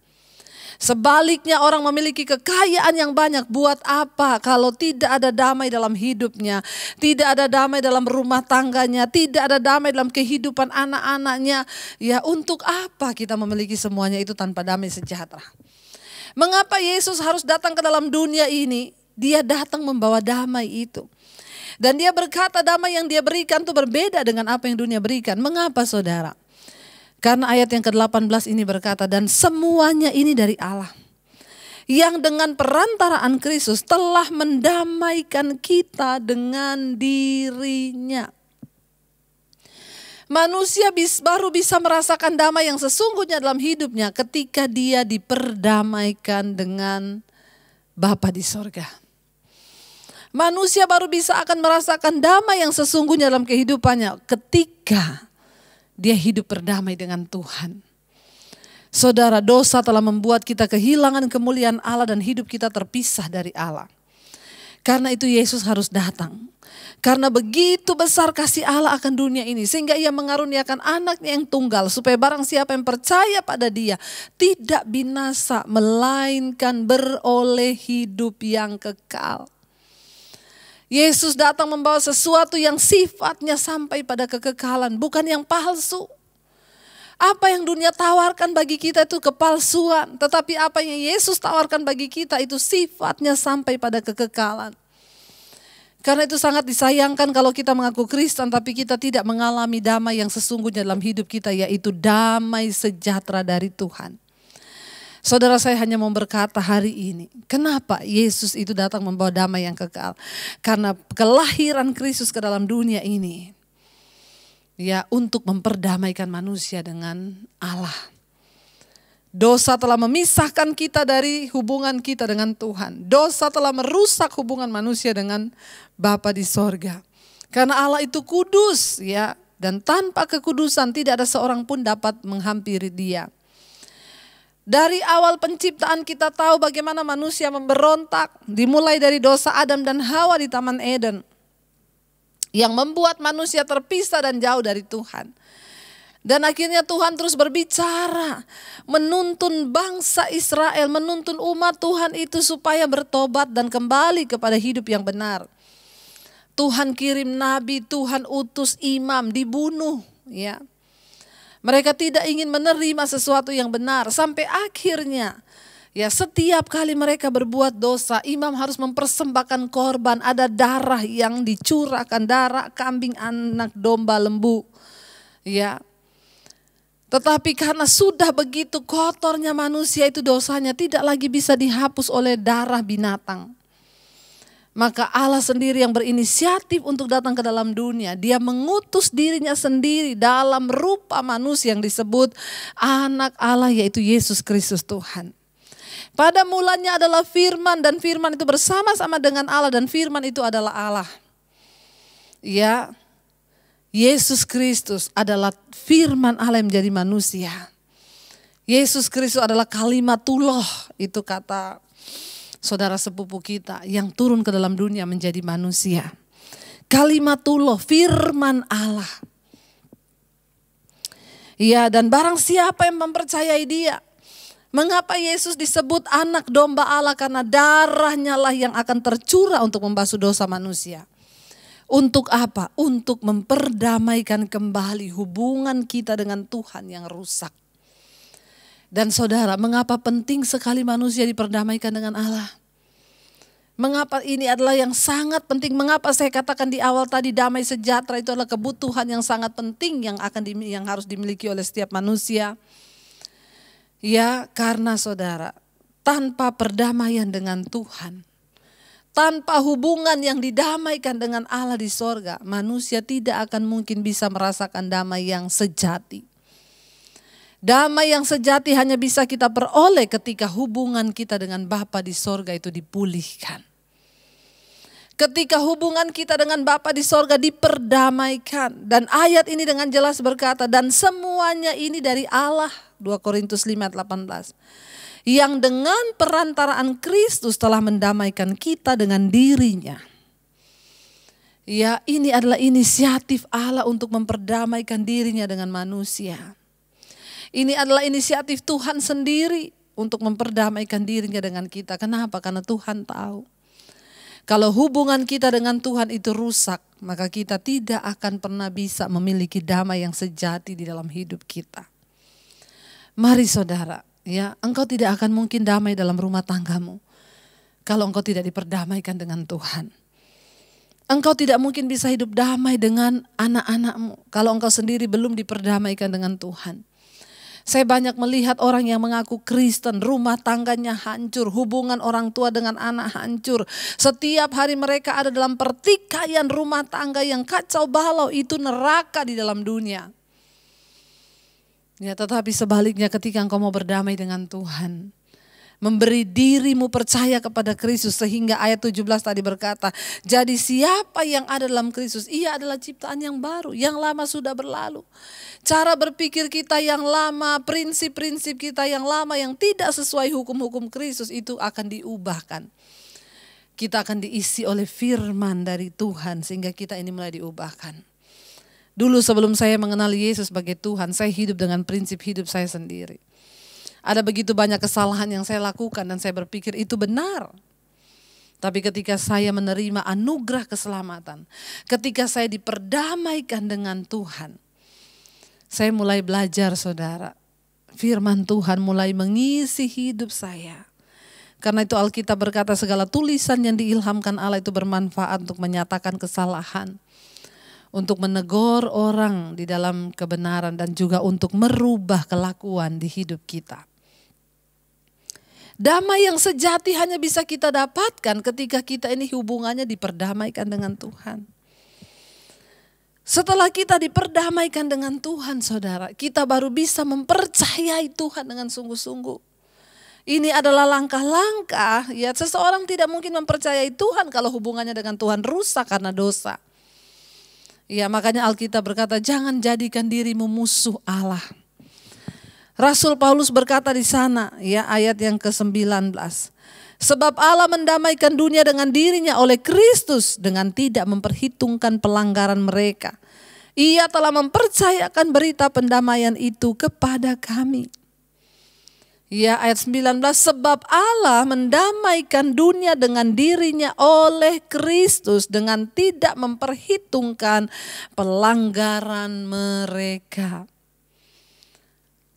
Sebaliknya orang memiliki kekayaan yang banyak, buat apa kalau tidak ada damai dalam hidupnya, tidak ada damai dalam rumah tangganya, tidak ada damai dalam kehidupan anak-anaknya. Ya untuk apa kita memiliki semuanya itu tanpa damai sejahtera? Mengapa Yesus harus datang ke dalam dunia ini? Dia datang membawa damai itu. Dan dia berkata damai yang dia berikan itu berbeda dengan apa yang dunia berikan. Mengapa saudara? Karena ayat yang ke-18 ini berkata, dan semuanya ini dari Allah. Yang dengan perantaraan Kristus telah mendamaikan kita dengan dirinya. Manusia baru bisa merasakan damai yang sesungguhnya dalam hidupnya ketika dia diperdamaikan dengan Bapa di sorga. Manusia baru bisa akan merasakan damai yang sesungguhnya dalam kehidupannya ketika dia hidup berdamai dengan Tuhan. Saudara, dosa telah membuat kita kehilangan kemuliaan Allah dan hidup kita terpisah dari Allah. Karena itu Yesus harus datang. Karena begitu besar kasih Allah akan dunia ini, sehingga ia mengaruniakan anaknya yang tunggal, supaya barang siapa yang percaya pada dia tidak binasa, melainkan beroleh hidup yang kekal. Yesus datang membawa sesuatu yang sifatnya sampai pada kekekalan, bukan yang palsu. Apa yang dunia tawarkan bagi kita itu kepalsuan, tetapi apa yang Yesus tawarkan bagi kita itu sifatnya sampai pada kekekalan. Karena itu sangat disayangkan kalau kita mengaku Kristen tapi kita tidak mengalami damai yang sesungguhnya dalam hidup kita, yaitu damai sejahtera dari Tuhan. Saudara, saya hanya mau berkata hari ini, kenapa Yesus itu datang membawa damai yang kekal? Karena kelahiran Kristus ke dalam dunia ini, ya, untuk memperdamaikan manusia dengan Allah. Dosa telah memisahkan kita dari hubungan kita dengan Tuhan. Dosa telah merusak hubungan manusia dengan Bapa di sorga. Karena Allah itu kudus, ya, dan tanpa kekudusan tidak ada seorang pun dapat menghampiri Dia. Dari awal penciptaan kita tahu bagaimana manusia memberontak, dimulai dari dosa Adam dan Hawa di Taman Eden, yang membuat manusia terpisah dan jauh dari Tuhan. Dan akhirnya Tuhan terus berbicara, menuntun bangsa Israel, menuntun umat Tuhan itu supaya bertobat dan kembali kepada hidup yang benar. Tuhan kirim nabi, Tuhan utus imam, dibunuh, ya. Mereka tidak ingin menerima sesuatu yang benar, sampai akhirnya, ya, setiap kali mereka berbuat dosa, imam harus mempersembahkan korban, ada darah yang dicurahkan, darah kambing, anak domba, lembu, ya. Tetapi karena sudah begitu kotornya manusia itu, dosanya tidak lagi bisa dihapus oleh darah binatang. Maka Allah sendiri yang berinisiatif untuk datang ke dalam dunia. Dia mengutus dirinya sendiri dalam rupa manusia yang disebut anak Allah, yaitu Yesus Kristus Tuhan. Pada mulanya adalah firman, dan firman itu bersama-sama dengan Allah, dan firman itu adalah Allah. Ya, Yesus Kristus adalah firman Allah yang menjadi manusia. Yesus Kristus adalah kalimatullah, itu kata saudara sepupu kita yang turun ke dalam dunia menjadi manusia. Kalimatullah, firman Allah. Ya, dan barang siapa yang mempercayai Dia. Mengapa Yesus disebut anak domba Allah? Karena darahnya lah yang akan tercurah untuk membasuh dosa manusia. Untuk apa? Untuk memperdamaikan kembali hubungan kita dengan Tuhan yang rusak. Dan saudara, mengapa penting sekali manusia diperdamaikan dengan Allah? Mengapa ini adalah yang sangat penting? Mengapa saya katakan di awal tadi damai sejahtera itu adalah kebutuhan yang sangat penting yang harus dimiliki oleh setiap manusia? Ya, karena saudara, tanpa perdamaian dengan Tuhan, tanpa hubungan yang didamaikan dengan Allah di sorga, manusia tidak akan mungkin bisa merasakan damai yang sejati. Damai yang sejati hanya bisa kita peroleh ketika hubungan kita dengan Bapa di sorga itu dipulihkan. Ketika hubungan kita dengan Bapa di sorga diperdamaikan. Dan ayat ini dengan jelas berkata, dan semuanya ini dari Allah, 2 Korintus 5:18. Yang dengan perantaraan Kristus telah mendamaikan kita dengan dirinya. Ya, ini adalah inisiatif Allah untuk memperdamaikan dirinya dengan manusia. Ini adalah inisiatif Tuhan sendiri untuk memperdamaikan dirinya dengan kita. Kenapa? Karena Tuhan tahu. Kalau hubungan kita dengan Tuhan itu rusak, maka kita tidak akan pernah bisa memiliki damai yang sejati di dalam hidup kita. Mari saudara, ya, engkau tidak akan mungkin damai dalam rumah tanggamu kalau engkau tidak diperdamaikan dengan Tuhan. Engkau tidak mungkin bisa hidup damai dengan anak-anakmu kalau engkau sendiri belum diperdamaikan dengan Tuhan. Saya banyak melihat orang yang mengaku Kristen, rumah tangganya hancur, hubungan orang tua dengan anak hancur. Setiap hari mereka ada dalam pertikaian rumah tangga yang kacau balau, itu neraka di dalam dunia. Ya, tetapi sebaliknya ketika engkau mau berdamai dengan Tuhan, memberi dirimu percaya kepada Kristus, sehingga ayat 17 tadi berkata, jadi siapa yang ada dalam Kristus, ia adalah ciptaan yang baru, yang lama sudah berlalu. Cara berpikir kita yang lama, prinsip-prinsip kita yang lama yang tidak sesuai hukum-hukum Kristus itu akan diubahkan. kita akan diisi oleh firman dari Tuhan sehingga kita ini mulai diubahkan. Dulu sebelum saya mengenal Yesus sebagai Tuhan, saya hidup dengan prinsip hidup saya sendiri. Ada begitu banyak kesalahan yang saya lakukan dan saya berpikir itu benar. Tapi ketika saya menerima anugerah keselamatan, ketika saya diperdamaikan dengan Tuhan, saya mulai belajar saudara. Firman Tuhan mulai mengisi hidup saya. Karena itu Alkitab berkata segala tulisan yang diilhamkan Allah itu bermanfaat untuk menyatakan kesalahan, untuk menegur orang di dalam kebenaran dan juga untuk merubah kelakuan di hidup kita. Damai yang sejati hanya bisa kita dapatkan ketika kita ini hubungannya diperdamaikan dengan Tuhan. Setelah kita diperdamaikan dengan Tuhan saudara, kita baru bisa mempercayai Tuhan dengan sungguh-sungguh. Ini adalah langkah-langkah, ya seseorang tidak mungkin mempercayai Tuhan kalau hubungannya dengan Tuhan rusak karena dosa. Ya makanya Alkitab berkata jangan jadikan dirimu musuh Allah. Rasul Paulus berkata di sana, ya ayat yang ke-19. Sebab Allah mendamaikan dunia dengan dirinya oleh Kristus dengan tidak memperhitungkan pelanggaran mereka. Ia telah mempercayakan berita pendamaian itu kepada kami. Ya ayat 19, sebab Allah mendamaikan dunia dengan dirinya oleh Kristus dengan tidak memperhitungkan pelanggaran mereka.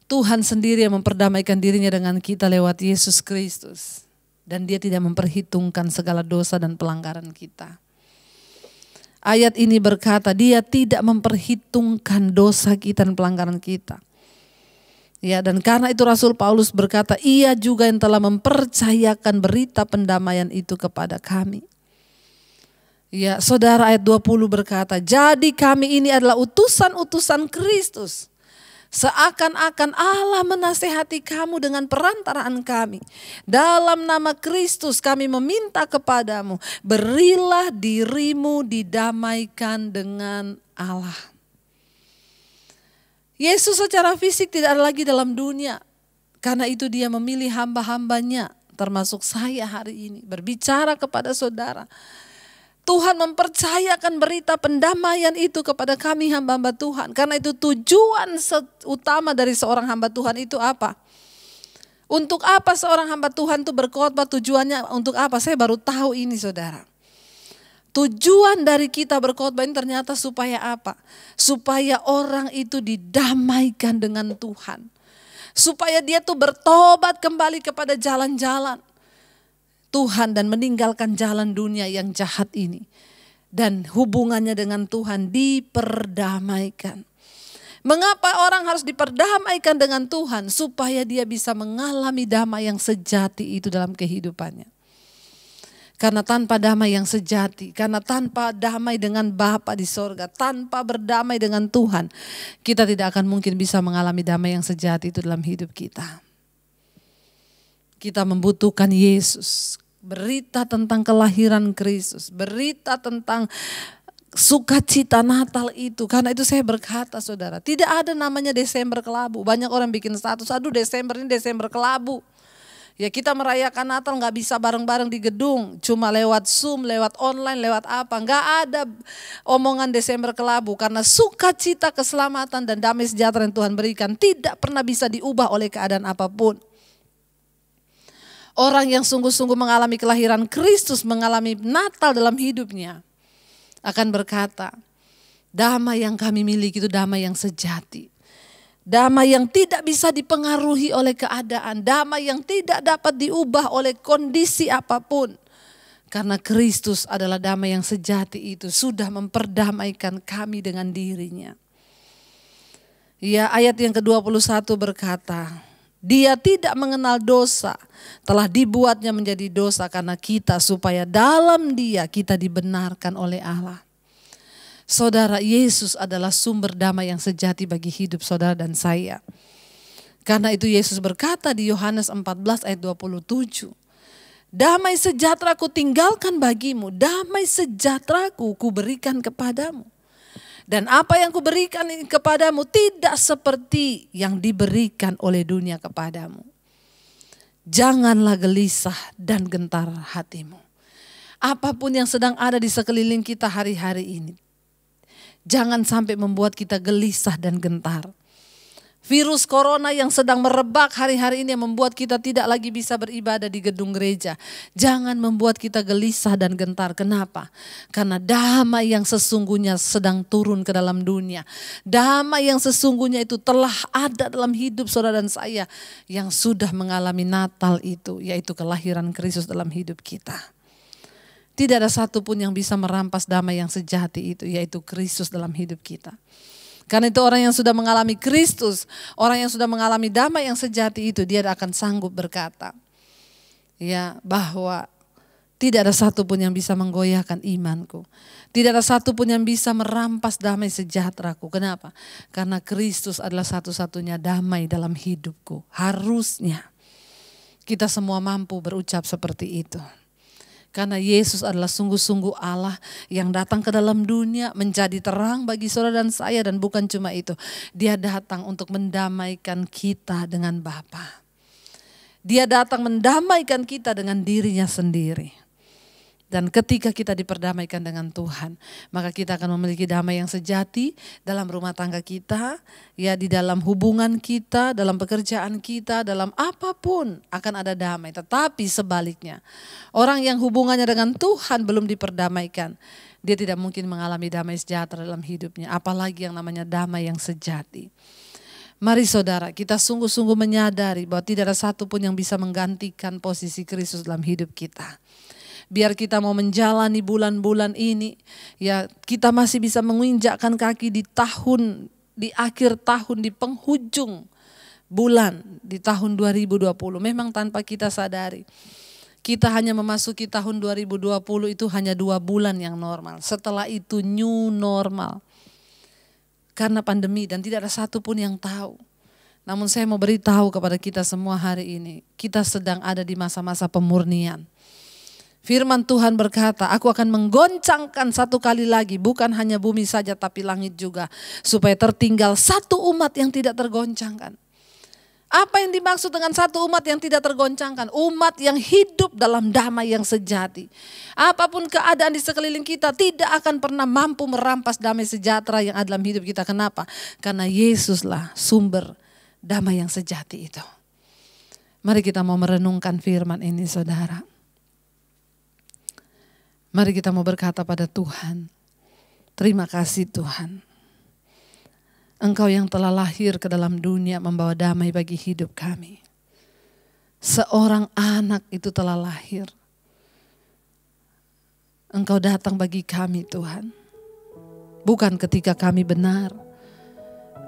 Tuhan sendiri yang memperdamaikan dirinya dengan kita lewat Yesus Kristus. Dan dia tidak memperhitungkan segala dosa dan pelanggaran kita. Ayat ini berkata dia tidak memperhitungkan dosa kita dan pelanggaran kita. Ya, dan karena itu Rasul Paulus berkata, ia juga yang telah mempercayakan berita pendamaian itu kepada kami. Ya, saudara ayat 20 berkata, jadi kami ini adalah utusan-utusan Kristus. Seakan-akan Allah menasehati kamu dengan perantaraan kami. Dalam nama Kristus kami meminta kepadamu, berilah dirimu didamaikan dengan Allah. Yesus secara fisik tidak ada lagi dalam dunia. Karena itu dia memilih hamba-hambanya, termasuk saya hari ini, berbicara kepada saudara. Tuhan mempercayakan berita pendamaian itu kepada kami hamba-hamba Tuhan. Karena itu tujuan utama dari seorang hamba Tuhan itu apa? Untuk apa seorang hamba Tuhan itu berkhotbah, tujuannya untuk apa? Saya baru tahu ini saudara. Tujuan dari kita berkhotbah ini ternyata supaya apa? Supaya orang itu didamaikan dengan Tuhan. Supaya dia tuh bertobat kembali kepada jalan-jalan Tuhan dan meninggalkan jalan dunia yang jahat ini. Dan hubungannya dengan Tuhan diperdamaikan. Mengapa orang harus diperdamaikan dengan Tuhan? Supaya dia bisa mengalami damai yang sejati itu dalam kehidupannya. Karena tanpa damai yang sejati, karena tanpa damai dengan Bapa di sorga, tanpa berdamai dengan Tuhan, kita tidak akan mungkin bisa mengalami damai yang sejati itu dalam hidup kita. Kita membutuhkan Yesus, berita tentang kelahiran Kristus, berita tentang sukacita Natal itu. Karena itu saya berkata saudara, tidak ada namanya Desember kelabu. Banyak orang bikin status, aduh Desember ini Desember kelabu. Ya kita merayakan Natal gak bisa bareng-bareng di gedung. Cuma lewat Zoom, lewat online, lewat apa. Gak ada omongan Desember kelabu. Karena sukacita, keselamatan dan damai sejahtera yang Tuhan berikan tidak pernah bisa diubah oleh keadaan apapun. Orang yang sungguh-sungguh mengalami kelahiran Kristus, mengalami Natal dalam hidupnya, akan berkata, damai yang kami miliki itu damai yang sejati. Damai yang tidak bisa dipengaruhi oleh keadaan. Damai yang tidak dapat diubah oleh kondisi apapun. Karena Kristus adalah damai yang sejati itu. Sudah memperdamaikan kami dengan dirinya. Ya, ayat yang ke-21 berkata, dia tidak mengenal dosa. Telah dibuatnya menjadi dosa karena kita. Supaya dalam dia kita dibenarkan oleh Allah. Saudara, Yesus adalah sumber damai yang sejati bagi hidup saudara dan saya. Karena itu Yesus berkata di Yohanes 14 ayat 27. Damai sejahtera ku tinggalkan bagimu, damai sejahtera ku berikan kepadamu. Dan apa yang ku berikan kepadamu tidak seperti yang diberikan oleh dunia kepadamu. Janganlah gelisah dan gentar hatimu. Apapun yang sedang ada di sekeliling kita hari-hari ini, jangan sampai membuat kita gelisah dan gentar. Virus corona yang sedang merebak hari-hari ini yang membuat kita tidak lagi bisa beribadah di gedung gereja. Jangan membuat kita gelisah dan gentar. Kenapa? Karena damai yang sesungguhnya sedang turun ke dalam dunia. Damai yang sesungguhnya itu telah ada dalam hidup saudara dan saya yang sudah mengalami Natal itu, yaitu kelahiran Kristus dalam hidup kita. Tidak ada satupun yang bisa merampas damai yang sejati itu, yaitu Kristus dalam hidup kita. Karena itu orang yang sudah mengalami Kristus, orang yang sudah mengalami damai yang sejati itu, dia akan sanggup berkata, ya, bahwa tidak ada satupun yang bisa menggoyahkan imanku. Tidak ada satupun yang bisa merampas damai sejahteraku. Kenapa? Karena Kristus adalah satu-satunya damai dalam hidupku. Harusnya kita semua mampu berucap seperti itu. Karena Yesus adalah sungguh-sungguh Allah yang datang ke dalam dunia menjadi terang bagi saudara dan saya. Dan bukan cuma itu, dia datang untuk mendamaikan kita dengan Bapa. Dia datang mendamaikan kita dengan dirinya sendiri. Dan ketika kita diperdamaikan dengan Tuhan, maka kita akan memiliki damai yang sejati dalam rumah tangga kita, ya, di dalam hubungan kita, dalam pekerjaan kita, dalam apapun akan ada damai. Tetapi sebaliknya, orang yang hubungannya dengan Tuhan belum diperdamaikan, dia tidak mungkin mengalami damai sejahtera dalam hidupnya, apalagi yang namanya damai yang sejati. Mari saudara, kita sungguh-sungguh menyadari bahwa tidak ada satupun yang bisa menggantikan posisi Kristus dalam hidup kita. Biar kita mau menjalani bulan-bulan ini, ya, kita masih bisa menginjakkan kaki di akhir tahun, di penghujung bulan di tahun 2020. Memang tanpa kita sadari, kita hanya memasuki tahun 2020 itu hanya 2 bulan yang normal. Setelah itu new normal. Karena pandemi dan tidak ada satupun yang tahu. Namun saya mau beritahu kepada kita semua hari ini, kita sedang ada di masa-masa pemurnian. Firman Tuhan berkata, aku akan menggoncangkan satu kali lagi, bukan hanya bumi saja tapi langit juga, supaya tertinggal satu umat yang tidak tergoncangkan. Apa yang dimaksud dengan satu umat yang tidak tergoncangkan? Umat yang hidup dalam damai yang sejati. Apapun keadaan di sekeliling kita tidak akan pernah mampu merampas damai sejahtera yang ada dalam hidup kita. Kenapa? Karena Yesuslah sumber damai yang sejati itu. Mari kita mau merenungkan firman ini saudara. Mari kita mau berkata pada Tuhan, terima kasih Tuhan. Engkau yang telah lahir ke dalam dunia membawa damai bagi hidup kami. Seorang anak itu telah lahir. Engkau datang bagi kami Tuhan. Bukan ketika kami benar.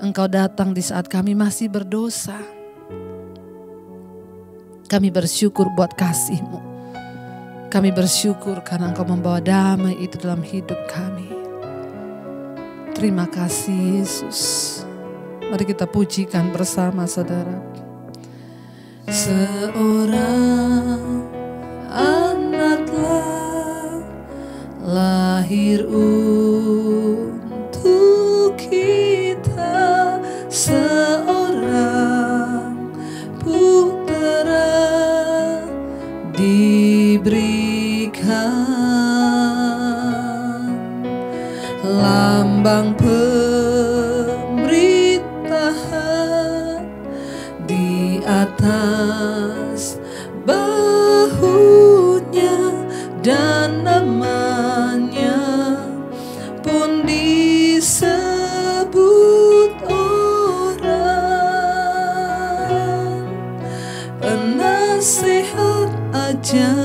Engkau datang di saat kami masih berdosa. Kami bersyukur buat kasih-Mu. Kami bersyukur karena Engkau membawa damai itu dalam hidup kami. Terima kasih Yesus. Mari kita pujikan bersama saudara. Seorang anaklah lahir untuk kita, seorang putera diberikan lambang pemerintahan di atas bahunya, dan namanya pun disebut orang penasehat ajaib,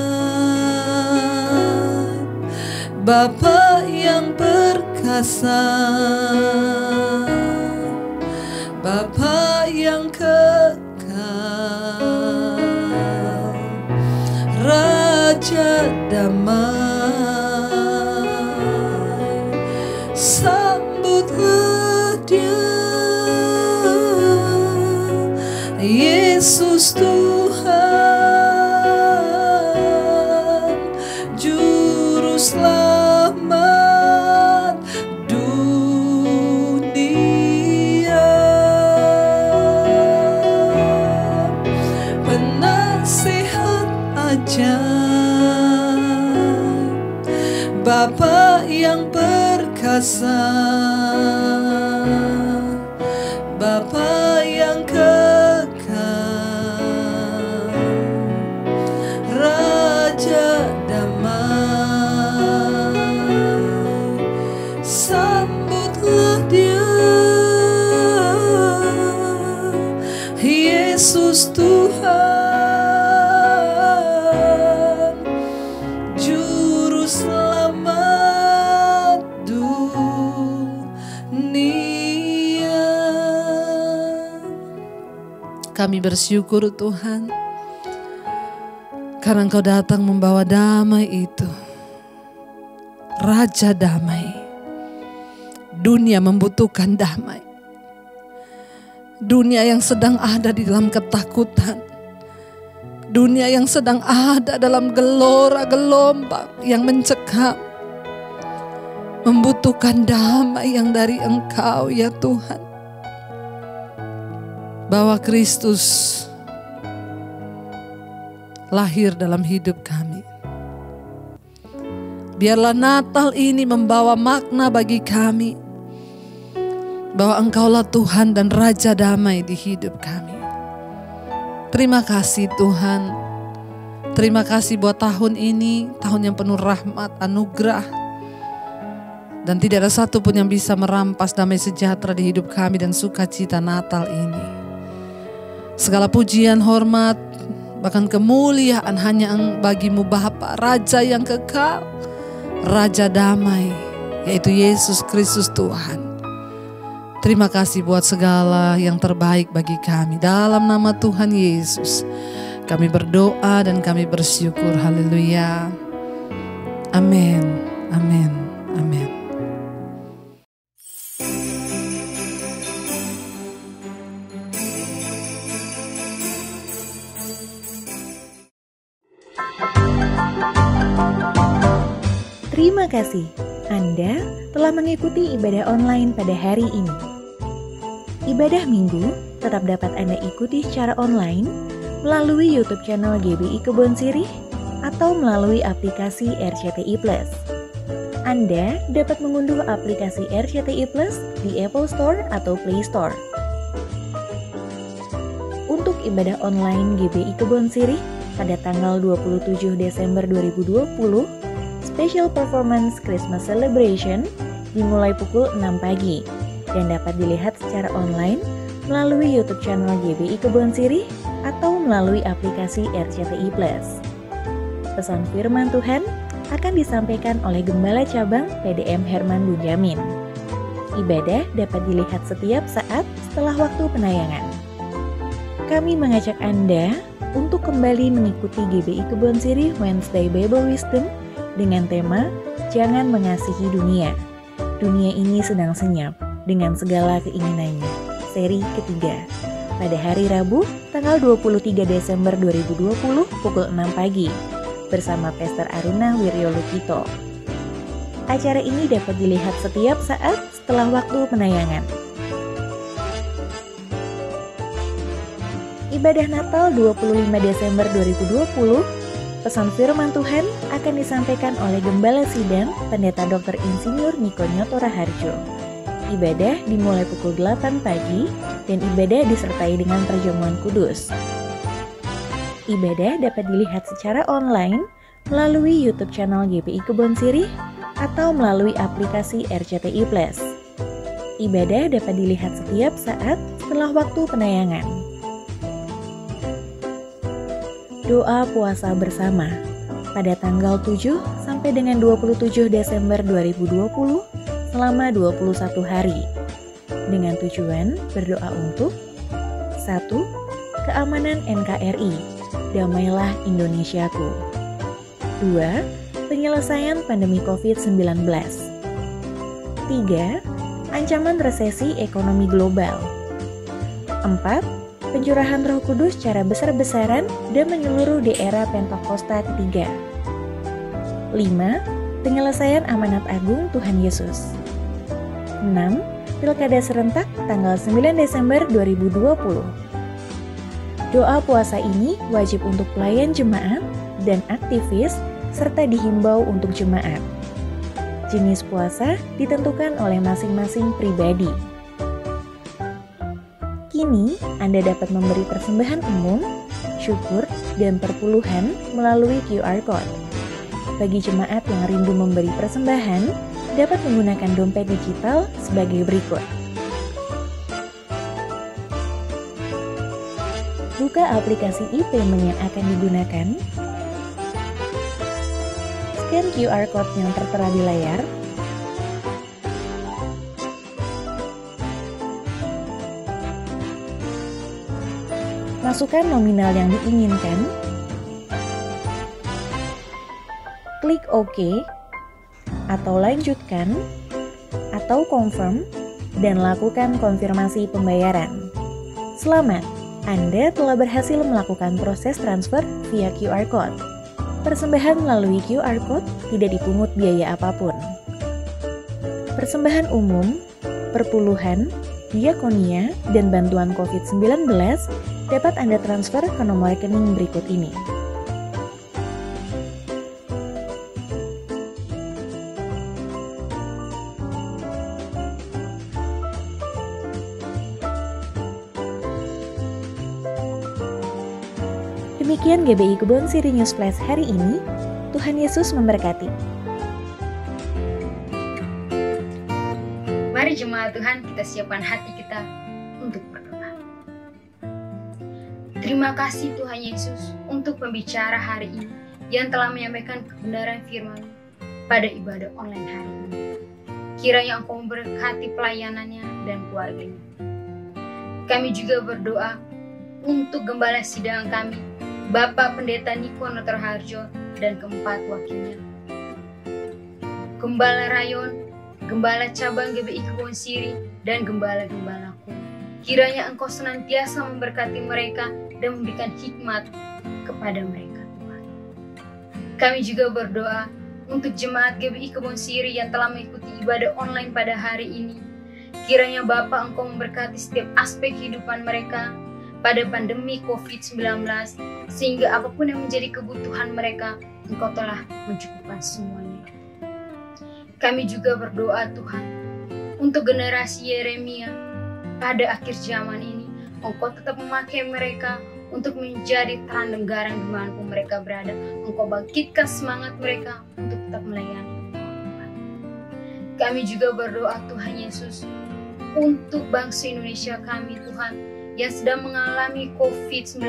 Bapa yang perkasa, Bapa yang kekal, Raja damai. Sambutlah Dia, Yesus Tuhan, Juru Selamat dunia, penasehat ajaib, Bapa yang perkasa, Bapa yang kekal, Raja damai, sambutlah Dia, Yesus Tuhan, Juru Selamat dunia. Kami bersyukur Tuhan, karena Engkau datang membawa damai itu. Raja damai. Dunia membutuhkan damai. Dunia yang sedang ada di dalam ketakutan. Dunia yang sedang ada dalam gelora gelombang yang mencekam. Membutuhkan damai yang dari Engkau ya Tuhan. Bahwa Kristus lahir dalam hidup kami. Biarlah Natal ini membawa makna bagi kami, bahwa Engkaulah Tuhan dan Raja damai di hidup kami. Terima kasih Tuhan. Terima kasih buat tahun ini, tahun yang penuh rahmat, anugerah. Dan tidak ada satu pun yang bisa merampas damai sejahtera di hidup kami dan sukacita Natal ini. Segala pujian, hormat, bahkan kemuliaan hanya bagimu Bapa, Raja yang kekal, Raja damai, yaitu Yesus Kristus Tuhan. Terima kasih buat segala yang terbaik bagi kami. Dalam nama Tuhan Yesus, kami berdoa dan kami bersyukur. Haleluya. Amin. Amin. Amin. Terima kasih Anda telah mengikuti ibadah online pada hari ini. Ibadah Minggu tetap dapat Anda ikuti secara online melalui YouTube channel GBI Kebon Sirih atau melalui aplikasi RCTI Plus. Anda dapat mengunduh aplikasi RCTI Plus di Apple Store atau Play Store. Untuk ibadah online GBI Kebon Sirih pada tanggal 27 Desember 2020, Special Performance Christmas Celebration dimulai pukul 6 pagi dan dapat dilihat secara online melalui YouTube channel GBI Kebon Sirih atau melalui aplikasi RCTI Plus. Pesan firman Tuhan akan disampaikan oleh Gembala Cabang PDM Herman Bunjamin. Ibadah dapat dilihat setiap saat setelah waktu penayangan. Kami mengajak Anda untuk kembali mengikuti GBI Kebon Sirih Wednesday Bible Wisdom dengan tema Jangan Mengasihi Dunia. Dunia ini sedang senyap dengan segala keinginannya. Seri ketiga. Pada hari Rabu, tanggal 23 Desember 2020 pukul 6 pagi bersama Pastor Aruna Wiryolukito. Acara ini dapat dilihat setiap saat setelah waktu penayangan. Ibadah Natal 25 Desember 2020, pesan firman Tuhan akan disampaikan oleh Gembala Sidang Pendeta Dr. Insinyur Niko Nyoto Raharjo. Ibadah dimulai pukul 8 pagi dan ibadah disertai dengan perjamuan kudus. Ibadah dapat dilihat secara online melalui YouTube channel GBI Kebon Sirih atau melalui aplikasi RCTI Plus. Ibadah dapat dilihat setiap saat setelah waktu penayangan. Doa puasa bersama pada tanggal 7 sampai dengan 27 Desember 2020 selama 21 hari dengan tujuan berdoa untuk 1. Keamanan NKRI, damailah Indonesiaku. 2. Penyelesaian pandemi COVID-19. 3. Ancaman resesi ekonomi global. 4. Pencurahan Roh Kudus secara besar-besaran dan menyeluruh di era Pentakosta ketiga. 5. Penyelesaian amanat agung Tuhan Yesus. 6. Pilkada serentak tanggal 9 Desember 2020. Doa puasa ini wajib untuk pelayan jemaat dan aktivis serta dihimbau untuk jemaat. jenis puasa ditentukan oleh masing-masing pribadi. Kini, Anda dapat memberi persembahan umum, syukur, dan perpuluhan melalui QR Code. Bagi jemaat yang rindu memberi persembahan, dapat menggunakan dompet digital sebagai berikut. Buka aplikasi e-payment yang akan digunakan, scan QR Code yang tertera di layar, masukkan nominal yang diinginkan, klik OK, atau lanjutkan, atau confirm, dan lakukan konfirmasi pembayaran. Selamat, Anda telah berhasil melakukan proses transfer via QR Code. Persembahan melalui QR Code tidak dipungut biaya apapun. Persembahan umum, perpuluhan, diakonia, dan bantuan COVID-19 dapat Anda transfer ke nomor rekening berikut ini. Demikian GBI Kebon Siri News Flash hari ini. Tuhan Yesus memberkati. Mari jemaat Tuhan, kita siapkan hati kita untuk berdoa. Terima kasih Tuhan Yesus untuk pembicara hari ini yang telah menyampaikan kebenaran firman pada ibadah online hari ini. Kiranya Engkau memberkati pelayanannya dan keluarganya. Kami juga berdoa untuk gembala sidang kami, Bapak Pendeta Niko Noterharjo dan keempat wakilnya, Gembala Rayon, Gembala Cabang GBI Kebon Siri, dan Gembala-Gembalaku. Kiranya Engkau senantiasa memberkati mereka dan memberikan hikmat kepada mereka, Tuhan. Kami juga berdoa untuk jemaat GBI Kebon Siri yang telah mengikuti ibadah online pada hari ini. Kiranya Bapa Engkau memberkati setiap aspek kehidupan mereka pada pandemi COVID-19, sehingga apapun yang menjadi kebutuhan mereka, Engkau telah mencukupkan semuanya. Kami juga berdoa Tuhan, untuk generasi Yeremia pada akhir zaman ini, Engkau tetap memakai mereka untuk menjadi terang negara dimanapun mereka berada. Engkau bangkitkan semangat mereka untuk tetap melayani Tuhan. Kami juga berdoa Tuhan Yesus, untuk bangsa Indonesia kami Tuhan, yang sedang mengalami COVID-19,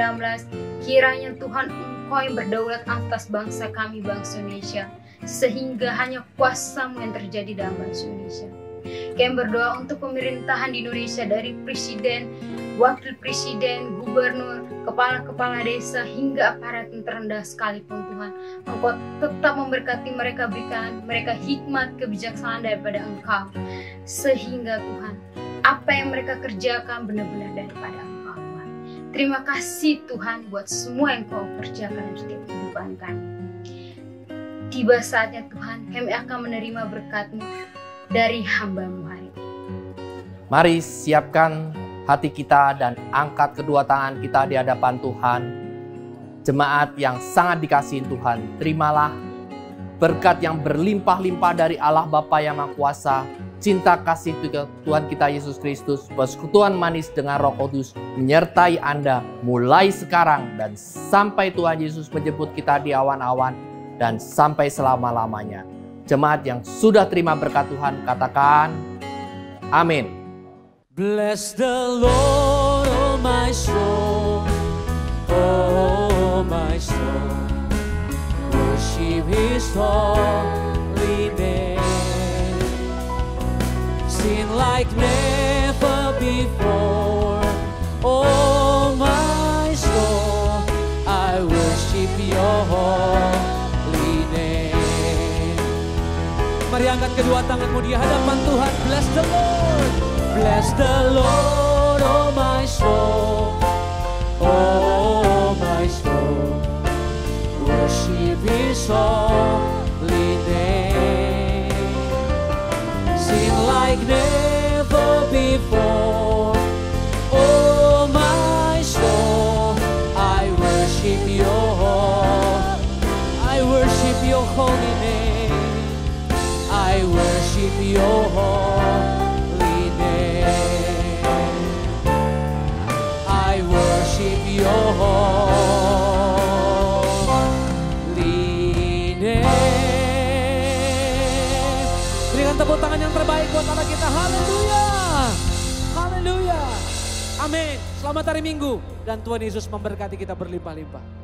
kiranya Tuhan Engkau yang berdaulat atas bangsa kami, bangsa Indonesia, sehingga hanya kuasa-Mu yang terjadi dalam bangsa Indonesia. Kami berdoa untuk pemerintahan di Indonesia, dari presiden, wakil presiden, gubernur, kepala-kepala desa, hingga aparat yang terendah sekalipun Tuhan. Engkau tetap memberkati mereka, berikan mereka hikmat, kebijaksanaan daripada Engkau, sehingga Tuhan, apa yang mereka kerjakan benar-benar daripada Engkau, Tuhan. Terima kasih Tuhan buat semua yang Kau kerjakan dalam setiap kehidupan kami. Tiba saatnya Tuhan, kami akan menerima berkat-Mu dari hamba-Mu hari ini. Mari siapkan hati kita dan angkat kedua tangan kita di hadapan Tuhan. Jemaat yang sangat dikasihi Tuhan, terimalah berkat yang berlimpah-limpah dari Allah Bapa yang Maha Kuasa, cinta kasih Tuhan kita Yesus Kristus, persekutuan manis dengan Roh Kudus menyertai Anda mulai sekarang dan sampai Tuhan Yesus menjemput kita di awan-awan dan sampai selama-lamanya. Jemaat yang sudah terima berkat Tuhan, katakan amin. Bless the Lord, oh my soul, oh my soul, worship His holy name. Sing like never before, oh my soul, I worship Your holy name. Mari angkat kedua tanganmu di hadapan Tuhan. Bless the Lord, bless the Lord, oh my soul, oh my soul, worship His holy name. Sing like never before, oh my soul, I worship Your holy name. I worship your holy name. I worship your holy name. Berikan tepuk tangan yang terbaik buat Allah kita. Haleluya. Haleluya. Amin. Selamat hari Minggu dan Tuhan Yesus memberkati kita berlimpah-limpah.